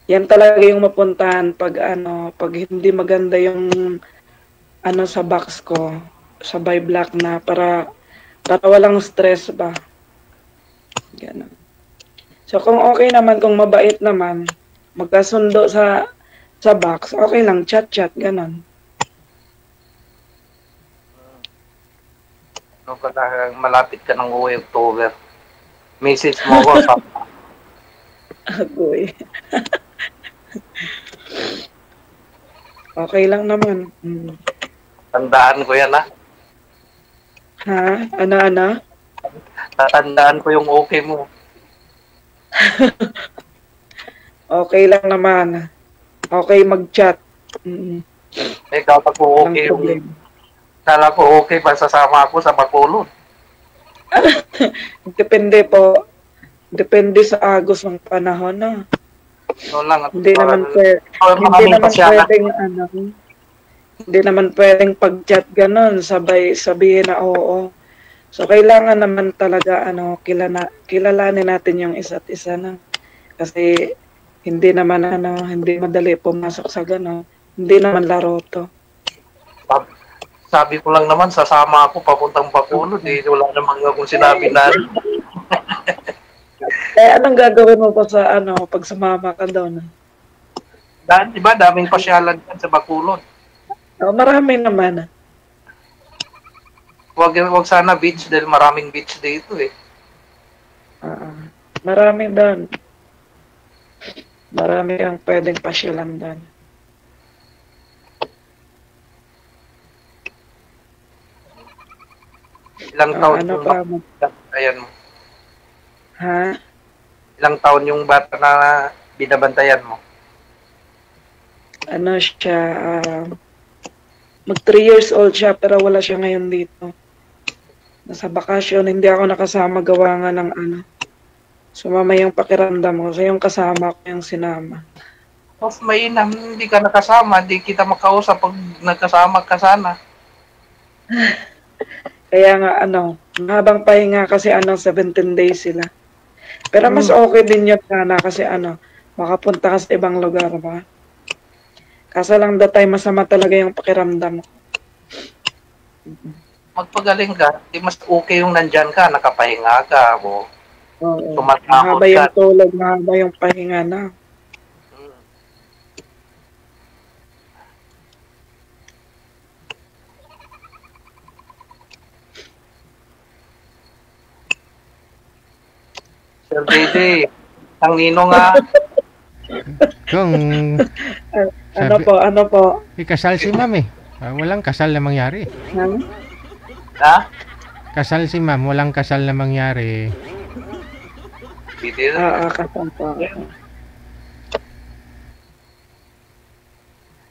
Speaker 9: Yan talaga yung mapuntahan pag pag hindi maganda yung sa box ko, sabay block na para walang stress ba. Ganun. So kung okay naman, kung mabait naman, magkasundo sa box, okay lang, chat, ganon.
Speaker 10: Malapit ka ng uwi October. Message mo ko sa
Speaker 9: Agoy. Okay lang naman.
Speaker 10: Tandaan ko yan, ha?
Speaker 9: Ha? Ano?
Speaker 10: Tatandaan ko yung okay mo.
Speaker 9: Okay lang naman. Okay mag-chat.
Speaker 10: Ikaw ako okay. Kala ko okay pa sasama ako sa Bacolod.
Speaker 9: Depende po. Depende sa agos ng panahon, no?
Speaker 10: No lang.
Speaker 9: Hindi naman pwedeng pag-chat ganon, sabay sabihin na oo. So kailangan naman talaga kilalanin natin yung isa't isa na. Kasi hindi naman hindi madali pumasok sa ganon. Hindi naman laro to.
Speaker 10: Sabi ko lang naman sasama ako papuntang Bacolod, wala namang akong sinabi na.
Speaker 9: Anong gagawin mo pa sa pag sumama ka doon?
Speaker 10: Di ba, daming pasyalan dyan sa Bacolod.
Speaker 9: Oh, marami naman.
Speaker 10: Wag sana beach dahil maraming beach dito eh.
Speaker 9: Marami doon. Marami ang pwedeng pasyalan doon.
Speaker 10: Ilang taon
Speaker 9: ano
Speaker 10: yung
Speaker 9: pa?
Speaker 10: binabantayan mo?
Speaker 9: Ha?
Speaker 10: Ilang taon yung bata na binabantayan mo?
Speaker 9: Ano siya, mag 3 years old siya pero wala siya ngayon dito. Nasa bakasyon, hindi ako nakasama gawa nga ng ano. Sumama yung pakiramdam ko. So yung kasama ko yung sinama.
Speaker 10: Of mainam, hindi ka nakasama, hindi kita makausap pag nagkasama ka sana.
Speaker 9: Kaya nga ano, habang pahinga kasi 17 days sila. Pero mas okay din yun sana kasi makapunta ka sa ibang lugar ba? Kaso lang that time masama talaga yung pakiramdam ko.
Speaker 10: Magpagaling ka, di mas okay yung nandyan ka, nakapahinga ka, o tumatahod
Speaker 9: Mahaba yung
Speaker 10: ka.
Speaker 9: tulog, mahaba yung pahinga na.
Speaker 10: Sir Dede, ang nino nga.
Speaker 2: Kung
Speaker 9: Ano po?
Speaker 2: ikasal si ma'am eh. Walang kasal na mangyari.
Speaker 10: Ha?
Speaker 2: Kasal si ma'am, walang kasal na mangyari.
Speaker 10: Dede.
Speaker 9: Kasal po.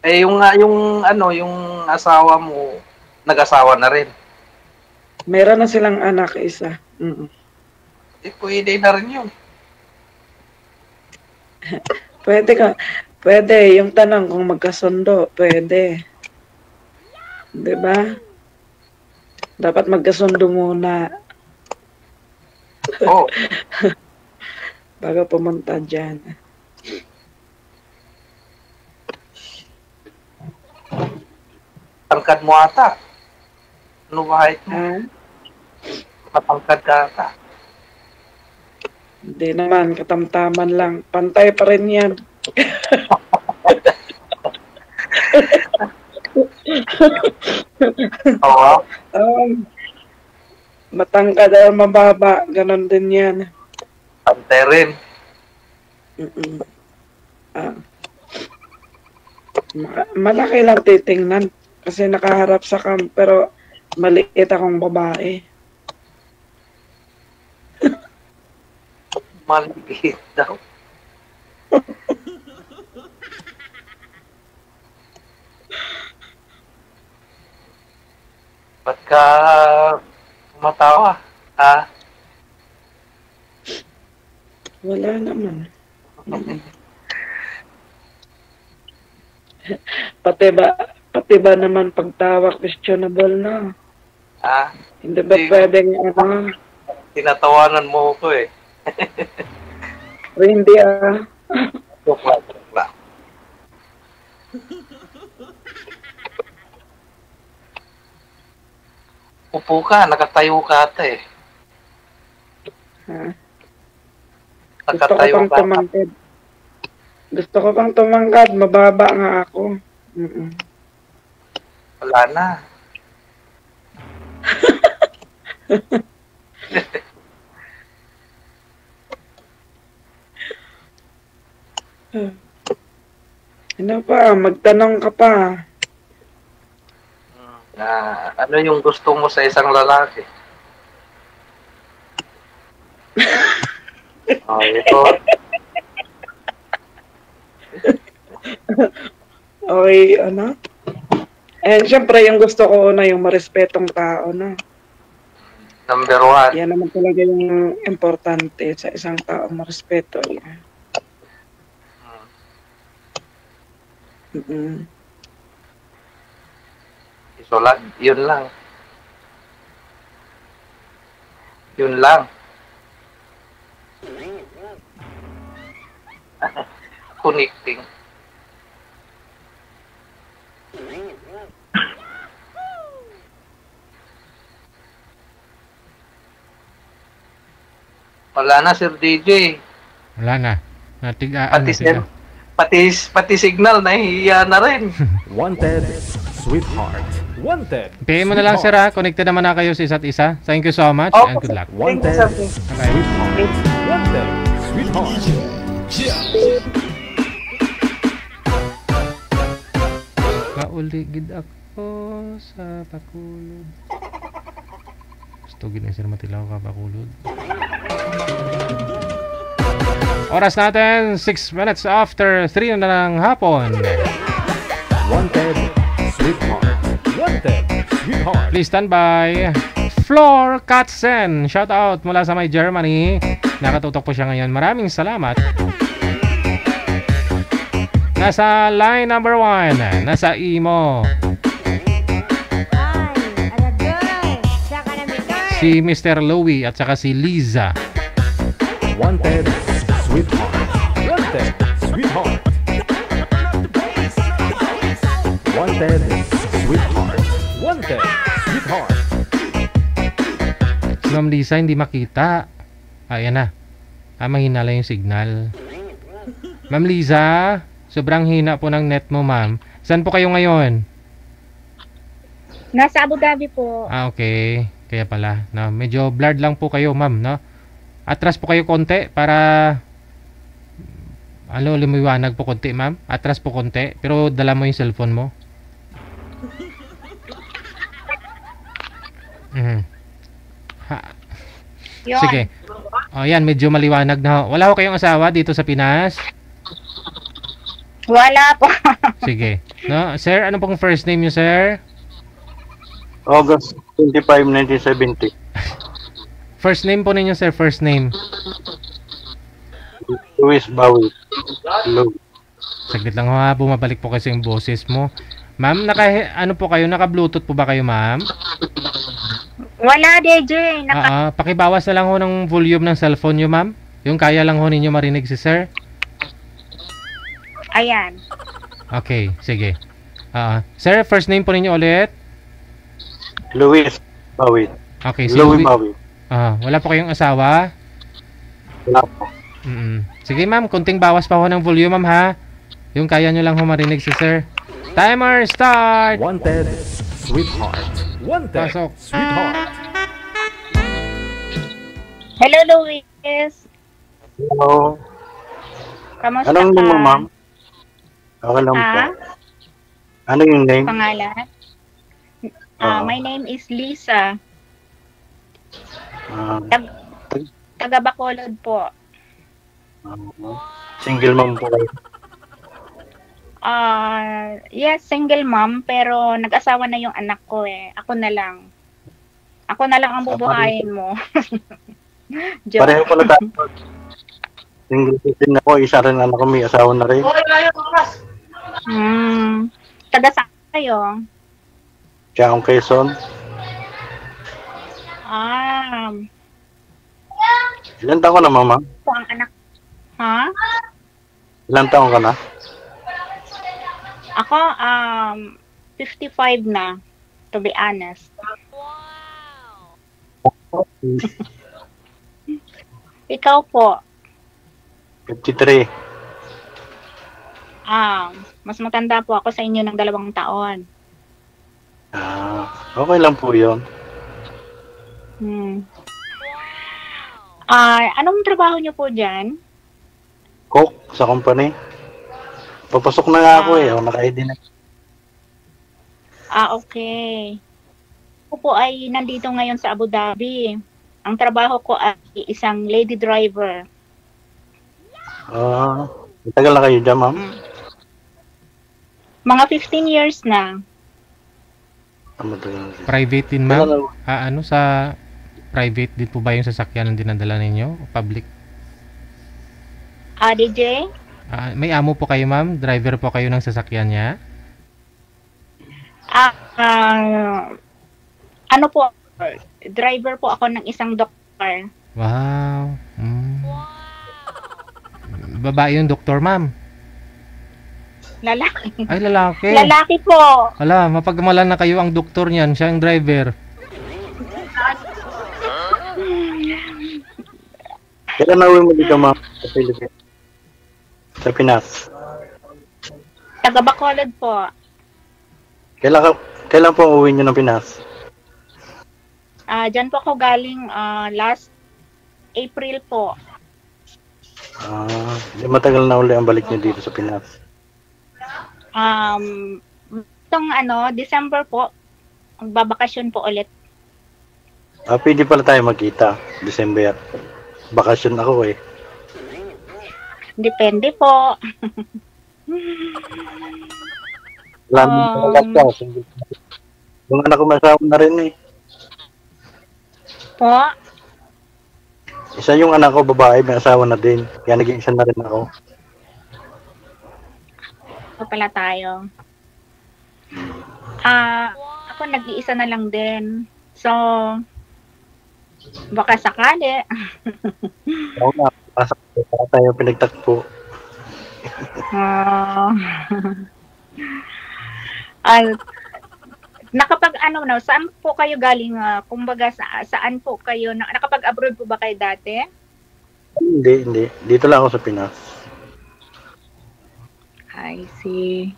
Speaker 10: Eh, yung asawa mo, nag-asawa na rin.
Speaker 9: Meron na silang anak isa.
Speaker 10: Eh, pwede na rin yun.
Speaker 9: Pwede. Yung tanong kung magkasundo, pwede. Diba? Dapat magkasundo muna.
Speaker 10: Oo.
Speaker 9: Bago pumunta dyan.
Speaker 10: Tangkad mo ata. Ano ba height mo? Matangkad ka ata.
Speaker 9: Hindi naman, katamtaman lang. Pantay pa rin yan.
Speaker 10: Oo.
Speaker 9: Matangkad at mababa, ganon din yan.
Speaker 10: Pantay rin.
Speaker 9: Malaki lang titingnan kasi nakaharap sa pero maliit akong babae.
Speaker 10: Maliit daw. Ba't ka matawa? Ha?
Speaker 9: Wala naman. Pati ba naman pagtawa questionable na?
Speaker 10: Ha?
Speaker 9: Hindi ba pwedeng
Speaker 10: Tinatawanan mo ko eh.
Speaker 9: O hindi
Speaker 10: Joke lang. Upo ka, nakatayo ka ata eh. Nakatayo ka.
Speaker 9: Gusto ko pang tumangkad, mababa nga ako.
Speaker 10: Wala na.
Speaker 9: Ano pa? Magtanong ka pa.
Speaker 10: Ano yung gusto mo sa isang lalaki? Ito.
Speaker 9: Okay, syempre yung gusto ko yung marespetong tao na.
Speaker 10: Number 1.
Speaker 9: Yan naman talaga yung importante sa isang tao, marespeto. Yan.
Speaker 10: So, yun lang. Yun lang. Connecting. Wala na, Sir DJ.
Speaker 2: Wala na. Natigaan.
Speaker 10: pati signal, nahihiya na rin.
Speaker 1: Wanted, sweetheart. Wanted.
Speaker 2: PM mo na lang, sir, ha? Connected naman na kayo sa isa't isa. Thank you so much and good luck.
Speaker 1: Wanted, sweetheart. Wanted, sweetheart.
Speaker 2: Kauligid ako sa bakulod. Gusto gid na sir matilaw ka bakulod. Oras natin 6 minutes after 3 na ng hapon.
Speaker 1: Wanted, sweetheart. Wanted, sweetheart.
Speaker 2: Please stand by. Floor Katzen. Shout out mula sa may Germany. Nakatutok po siya ngayon. Maraming salamat. Nasa line number 1. Nasa Imo. Si Mr. Louie at saka si Liza.
Speaker 1: Wanted, sweetheart. Wanted, sweetheart. Wanted, sweetheart. Wanted, sweetheart.
Speaker 2: Si Ma'am Lisa hindi makita. Ayan na. Mahina lang yung signal. Ma'am Lisa, sobrang hina po ng net mo, ma'am. Saan po kayo ngayon?
Speaker 11: Nasa Abu Dhabi po.
Speaker 2: Okay. Kaya pala. No? Medyo blurred lang po kayo, ma'am. No? Atras po kayo konti para lumiwanag po konti, ma'am. Atras po konti. Pero dala mo yung cellphone mo. Sige. O yan, medyo maliwanag na. Wala ko kayong asawa dito sa Pinas?
Speaker 11: Wala po.
Speaker 2: Sige. No, sir, ano pong first name niyo, sir?
Speaker 12: August 25, 1970.
Speaker 2: First name po ninyo, sir. First name.
Speaker 12: Luis Bawi.
Speaker 2: Saglit lang ha. Bumabalik po kasi yung boses mo. Ma'am, ano po kayo? Naka-Bluetooth po ba kayo, ma'am?
Speaker 11: Wala, DJ.
Speaker 2: Pakibawas na lang ho ng volume ng cellphone nyo, ma'am. Yung kaya lang ho ninyo marinig si sir.
Speaker 11: Ayan.
Speaker 2: Okay, sige. Sir, first name po ninyo ulit?
Speaker 12: Luis Bawi.
Speaker 2: Okay, si
Speaker 12: Louis Bawi.
Speaker 2: Wala po kayong asawa?
Speaker 12: Wala po.
Speaker 2: Sige, ma'am. Kunting bawas pa ho ng volume, ma'am, ha? Yung kaya nyo lang ho marinig si sir. Timer start!
Speaker 1: Wanted, sweetheart. Wanted,
Speaker 2: Pasok.
Speaker 1: sweetheart.
Speaker 11: Hello, Luis.
Speaker 12: Hello.
Speaker 11: Kamusta
Speaker 12: Anong
Speaker 11: ka?
Speaker 12: name mo, ma'am? Okay lang po. Ano yung name?
Speaker 11: Pangalan? My name is Lisa. Taga Bacolod po.
Speaker 12: Single mom po kayo?
Speaker 11: Yes, single mom, pero nag-asawa na yung anak ko eh. Ako na lang. Ako na lang ang bubuhayin mo.
Speaker 12: Pareho pala tayo. Single din ako, isa rin anak ko, may asawa na rin.
Speaker 11: Taga saan kayo?
Speaker 12: Siya Quezon. Ilan taon ka na, mama?
Speaker 11: Po ang anak. Ha?
Speaker 12: Ilan taon ka na?
Speaker 11: Ako, 55 na, to be honest. Ikaw po?
Speaker 12: 53.
Speaker 11: Mas matanda po ako sa inyo ng 2 taon.
Speaker 12: Okay lang po yun.
Speaker 11: Anong trabaho niyo po dyan?
Speaker 12: Cook sa company. Papasok na nga ako naka-ID na.
Speaker 11: Okay. Ako po ay nandito ngayon sa Abu Dhabi. Ang trabaho ko ay isang lady driver.
Speaker 12: Matagal na kayo dyan, ma'am?
Speaker 11: Mga 15 years na.
Speaker 2: Private din, ma'am? Sa private din po ba yung sasakyan ang dinadala ninyo? Public?
Speaker 11: DJ?
Speaker 2: May amo po kayo, ma'am? Driver po kayo ng sasakyan niya?
Speaker 11: Driver po ako ng isang doktor.
Speaker 2: Wow. Babae yung doktor, ma'am?
Speaker 11: Lalaki.
Speaker 2: Ay, lalaki.
Speaker 11: Lalaki po.
Speaker 2: Wala, mapagmalan na kayo ang doktor niyan. Siya ang driver.
Speaker 12: Kailan na uwi mo dito, ma'am? Sa Pilipinas? Sa Pinas?
Speaker 11: Taga Bacolod po.
Speaker 12: Kailan po uwi nyo ng Pinas?
Speaker 11: Diyan po ako galing last April po.
Speaker 12: Di matagal na uli ang balik nyo dito sa Pinas.
Speaker 11: Itong December po, magbabakasyon po ulit.
Speaker 12: Pwede pala tayo magkita, December. Bakasyon ako eh.
Speaker 11: Depende po.
Speaker 12: Yung anak ko masawa na rin eh.
Speaker 11: Po?
Speaker 12: Isa yung anak ko babae, may asawa na din. Kaya nag-iisa na rin ako.
Speaker 11: Ito pala tayo. Ako nag-iisa na lang din. So, baka sakali.
Speaker 12: Oo nga, para tayo pinagtagpo.
Speaker 11: Saan po kayo galing? Kumbaga, saan po kayo? Nakapag-abroad po ba kayo dati?
Speaker 12: Hindi. Dito lang ako sa Pinas.
Speaker 11: I see.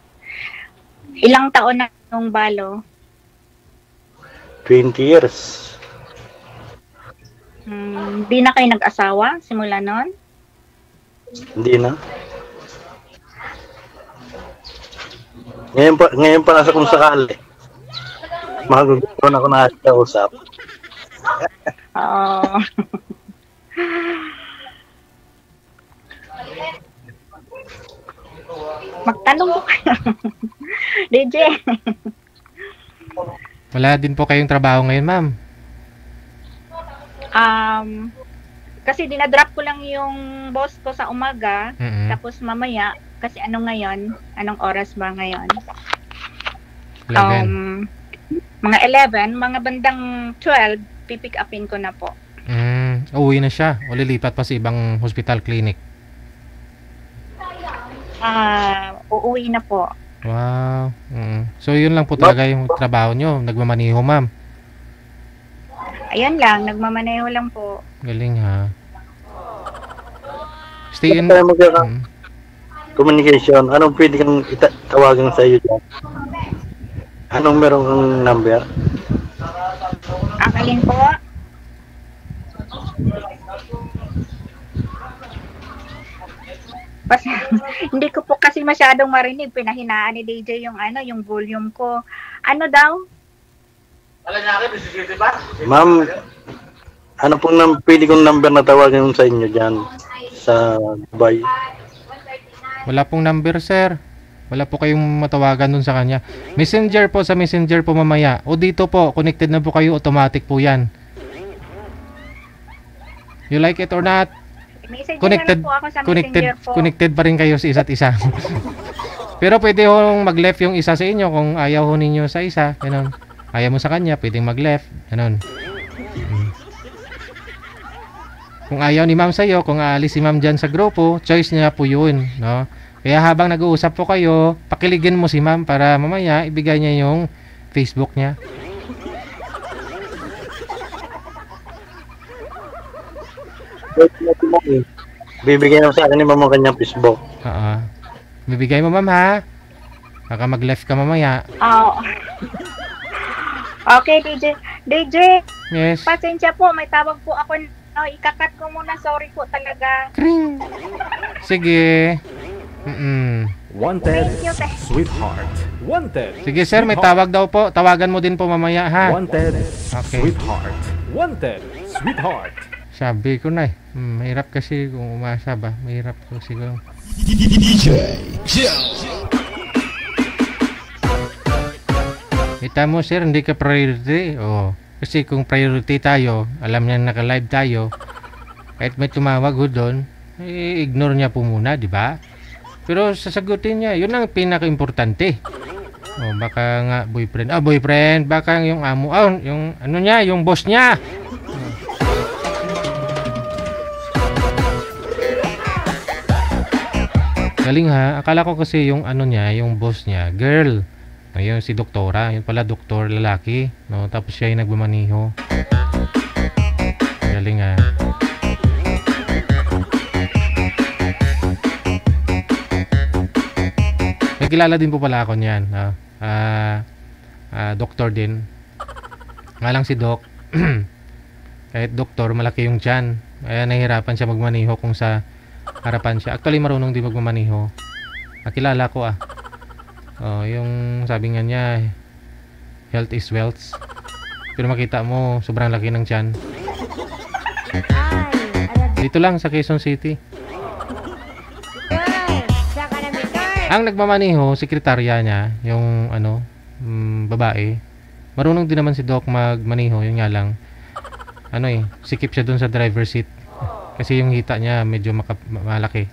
Speaker 11: Ilang taon na yung balo?
Speaker 12: 20 years.
Speaker 11: Hindi na kayo nag-asawa simula nun?
Speaker 12: Hindi na. Ngayon pa nasa kung sakali. Magugustuhan ako na kausap.
Speaker 11: Oo. Magtanong po kayo. DJ.
Speaker 2: Wala din po kayong trabaho ngayon, ma'am?
Speaker 11: Kasi dinadrop ko lang yung boss ko sa umaga. Tapos mamaya, kasi ngayon? Anong oras ba ngayon?
Speaker 2: 11.
Speaker 11: Mga 11, mga bandang 12, pipick upin ko na po.
Speaker 2: Uwi na siya o lilipat pa sa ibang hospital clinic?
Speaker 11: Uuwi na po.
Speaker 2: Wow. So yun lang po talaga yung trabaho nyo, nagmamaniho, ma'am?
Speaker 11: Ayan lang, nagmamaneho lang po.
Speaker 2: Galing ha. Stay in.
Speaker 12: Communication, anong pwede kang tawagan sa iyo dyan? Anong meron kang number?
Speaker 11: Akalin po. Hindi ko po kasi masyadong marinig. Pinahinaan ni DJ yung yung volume ko. Ano daw?
Speaker 12: Ma'am, ano pong pwede kong number na tawagan sa inyo dyan sa Dubai?
Speaker 2: Wala pong number, sir. Wala po kayong matawagan dun sa kanya. Messenger po, sa Messenger po mamaya. O dito po, connected na po kayo, automatic po yan. You like it or not? Connected, connected pa rin kayo sa isa't isa. Pero pwede hong mag-left yung isa sa inyo kung ayaw ho ninyo sa isa. Ganun. Ayaw mo sa kanya, pwedeng mag-left. Ganun. Kung ayaw ni ma'am sa'yo, kung aalis si ma'am dyan sa grupo, choice niya po yun. No? Kaya habang nag-uusap po kayo, pakiligin mo si ma'am para mamaya ibigay niya yung Facebook niya.
Speaker 12: Bibigyan mo sa akin ni ma'am ang kanyang Facebook.
Speaker 2: Bibigay mo, ma'am, ha? Baka mag-left ka mamaya.
Speaker 11: Okay, DJ. DJ,
Speaker 2: yes.
Speaker 11: Pasensya po, may tawag po ako. Ikakat ko muna, sorry po talaga.
Speaker 2: Kring. Sige.
Speaker 1: Wanted, sweetheart. Wanted.
Speaker 2: Sige, sir, may tawag daw po. Tawagan mo din po mamaya, ha?
Speaker 1: Wanted,
Speaker 2: okay.
Speaker 1: Sweetheart. Wanted, sweetheart.
Speaker 2: Sabi ko na eh. Mahirap kasi kung umasa ba. Mahirap kasi kung... Kita mo, sir, hindi ka priority. Kasi kung priority tayo, alam niya naka-live tayo, kahit may tumawag ho doon, ignore niya po muna, di ba? Pero sasagutin niya, yun ang pinaka-importante. Baka nga boyfriend. Boyfriend, baka yung amo, yung ano niya, yung boss niya. Galing ha, akala ko kasi yung ano niya, yung boss niya, girl. Ayun, si doktora, yun pala doktor, lalaki, no? Tapos siya yung nagmamaniho. Galing ha. kilala din po pala ako niyan. Doktor din. Nga lang si Doc, kahit doktor, malaki yung tiyan. Kaya nahihirapan siya magmaniho kung sa harapan siya. Actually, marunong din magmamaniho. Nakilala ko yung sabi nga niya, health is wealth. Pero makita mo, sobrang laki ng tiyan. Dito lang sa Quezon City. Ang nagmamaniho, sekretarya niya, yung babae. Marunong din naman si Doc magmaniho, yun nga lang. Sikip siya dun sa driver seat. Kasi yung hita niya medyo malaki.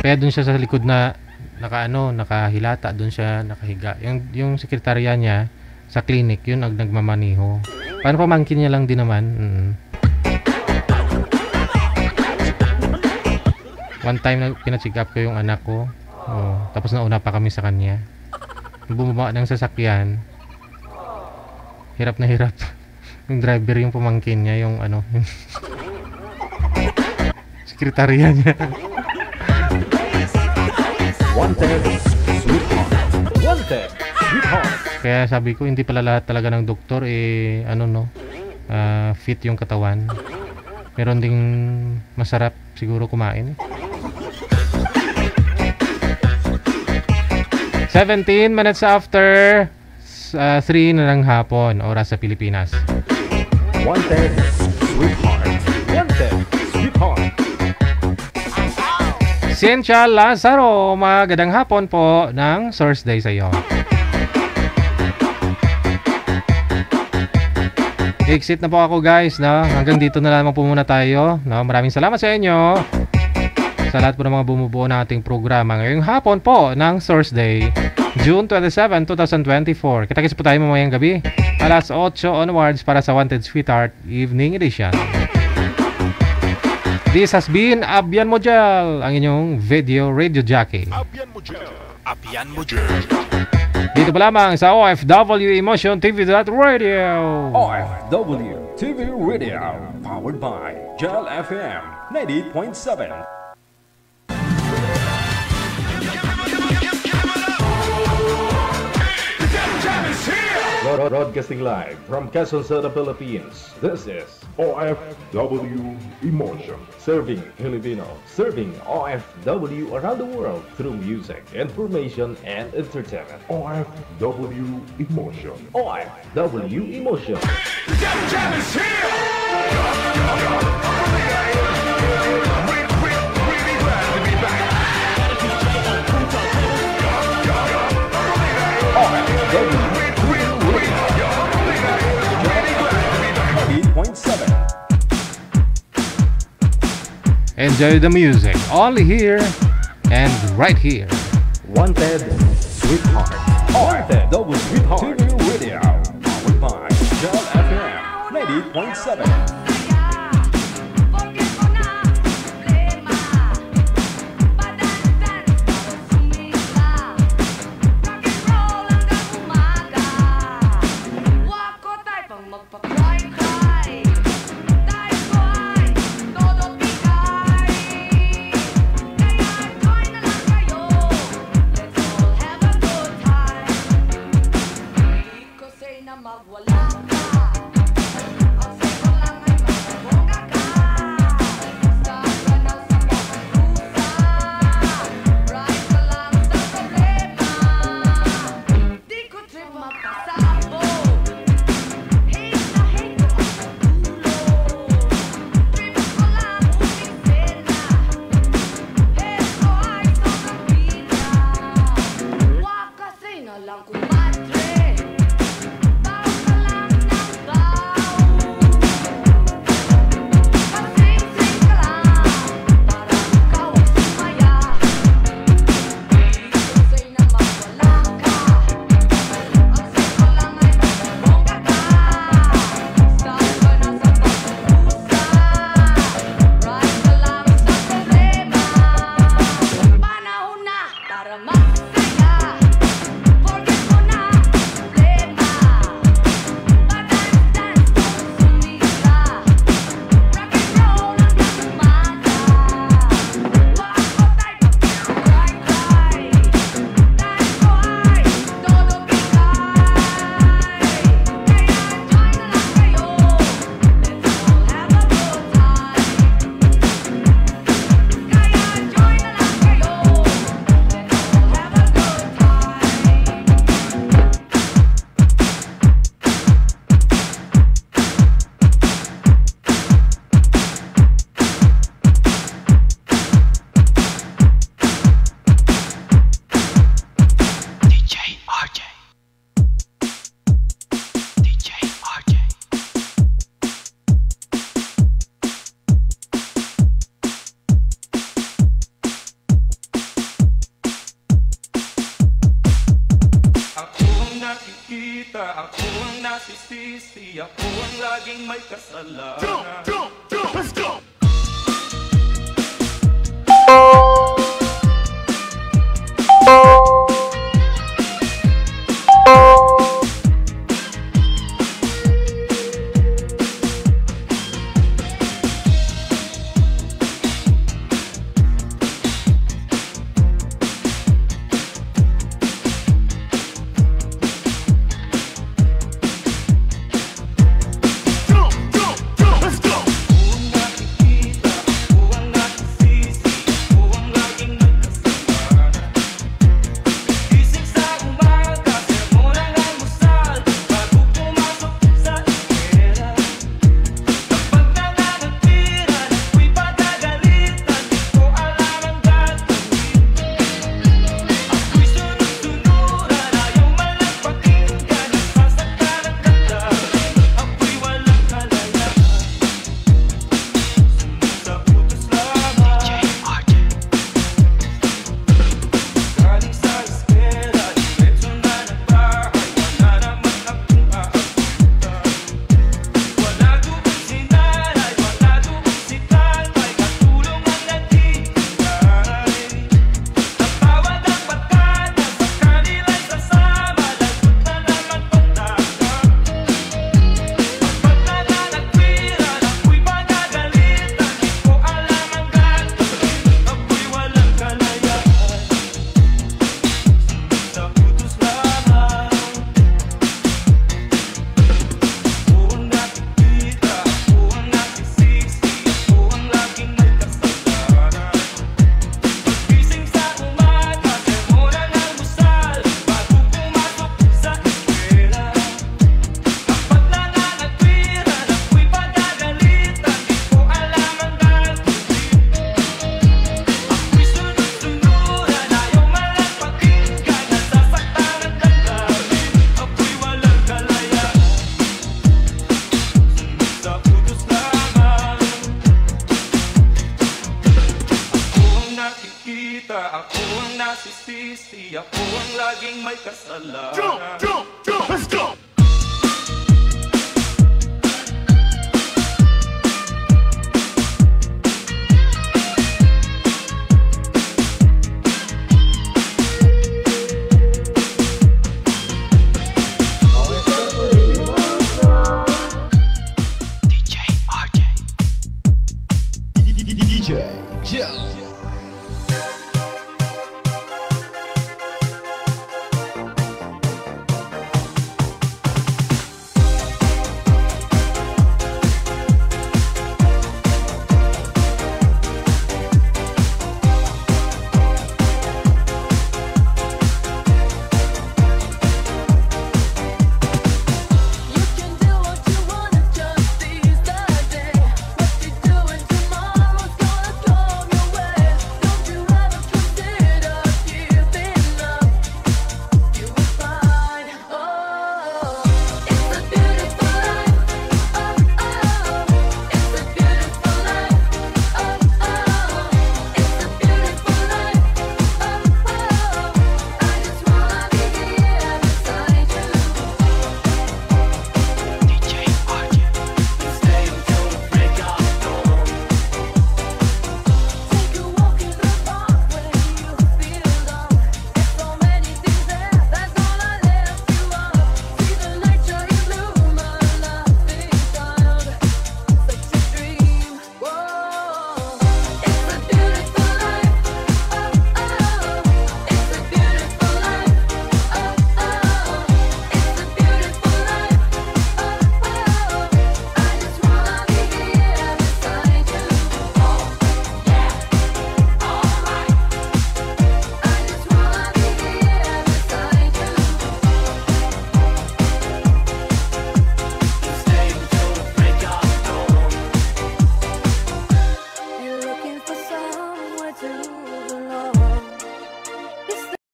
Speaker 2: Kaya dun siya sa likod na nakahilata, dun siya nakahiga. Yung sekretarya niya sa clinic, yun ang nagmamaniho. Paano pamangkin niya lang din naman. One time na pina-check up ko yung anak ko. Tapos nauna pa kami sa kanya. Bumaba ng sasakyan. Hirap na hirap. Yung driver yung pamangkin niya, yung sekretarya niya.
Speaker 1: Wanted, sweetheart.
Speaker 2: Kaya sabi ko, hindi pala lahat talaga ng doktor fit yung katawan. Meron ding masarap siguro kumain. 17 minutes after 3 na ng hapon, oras sa Pilipinas.
Speaker 1: Wanted, sweetheart.
Speaker 2: Ciencia Lazaro, magandang hapon po ng Source Day sa iyo. Exit na po ako guys, hanggang dito na lamang po muna tayo. Maraming salamat sa inyo. Sa lahat po ng mga bumubuo ng ating programa ngayong hapon po ng Source Day, June 27, 2024. Kita-kits po tayo mamayang gabi, alas 8 onwards para sa Wanted Sweetheart Evening Edition. This has been Abyan Mojel, ang inyong video radio jockey.
Speaker 3: Abyan Mojel.
Speaker 2: Dito pa lamang sa OFW Emotion TV.Radio.
Speaker 1: OFW TV Radio, powered by Gel FM 98.7. Broadcasting live from Quezon City, Philippines. This is
Speaker 3: OFW Emotion.
Speaker 1: Serving Filipino, serving OFW around the world through music, information, and entertainment.
Speaker 3: OFW Emotion.
Speaker 1: OFW Emotion.
Speaker 2: Enjoy the music, only here and right here.
Speaker 1: Wanted, sweetheart. OFW Sweetheart TV Radio, powered by Gel FM 98.7.
Speaker 13: nakikita, ako ang nasisisi, ako ang laging may kasalanan. Let's go! Ako ang nasisisi, ako ang laging may kasalanan.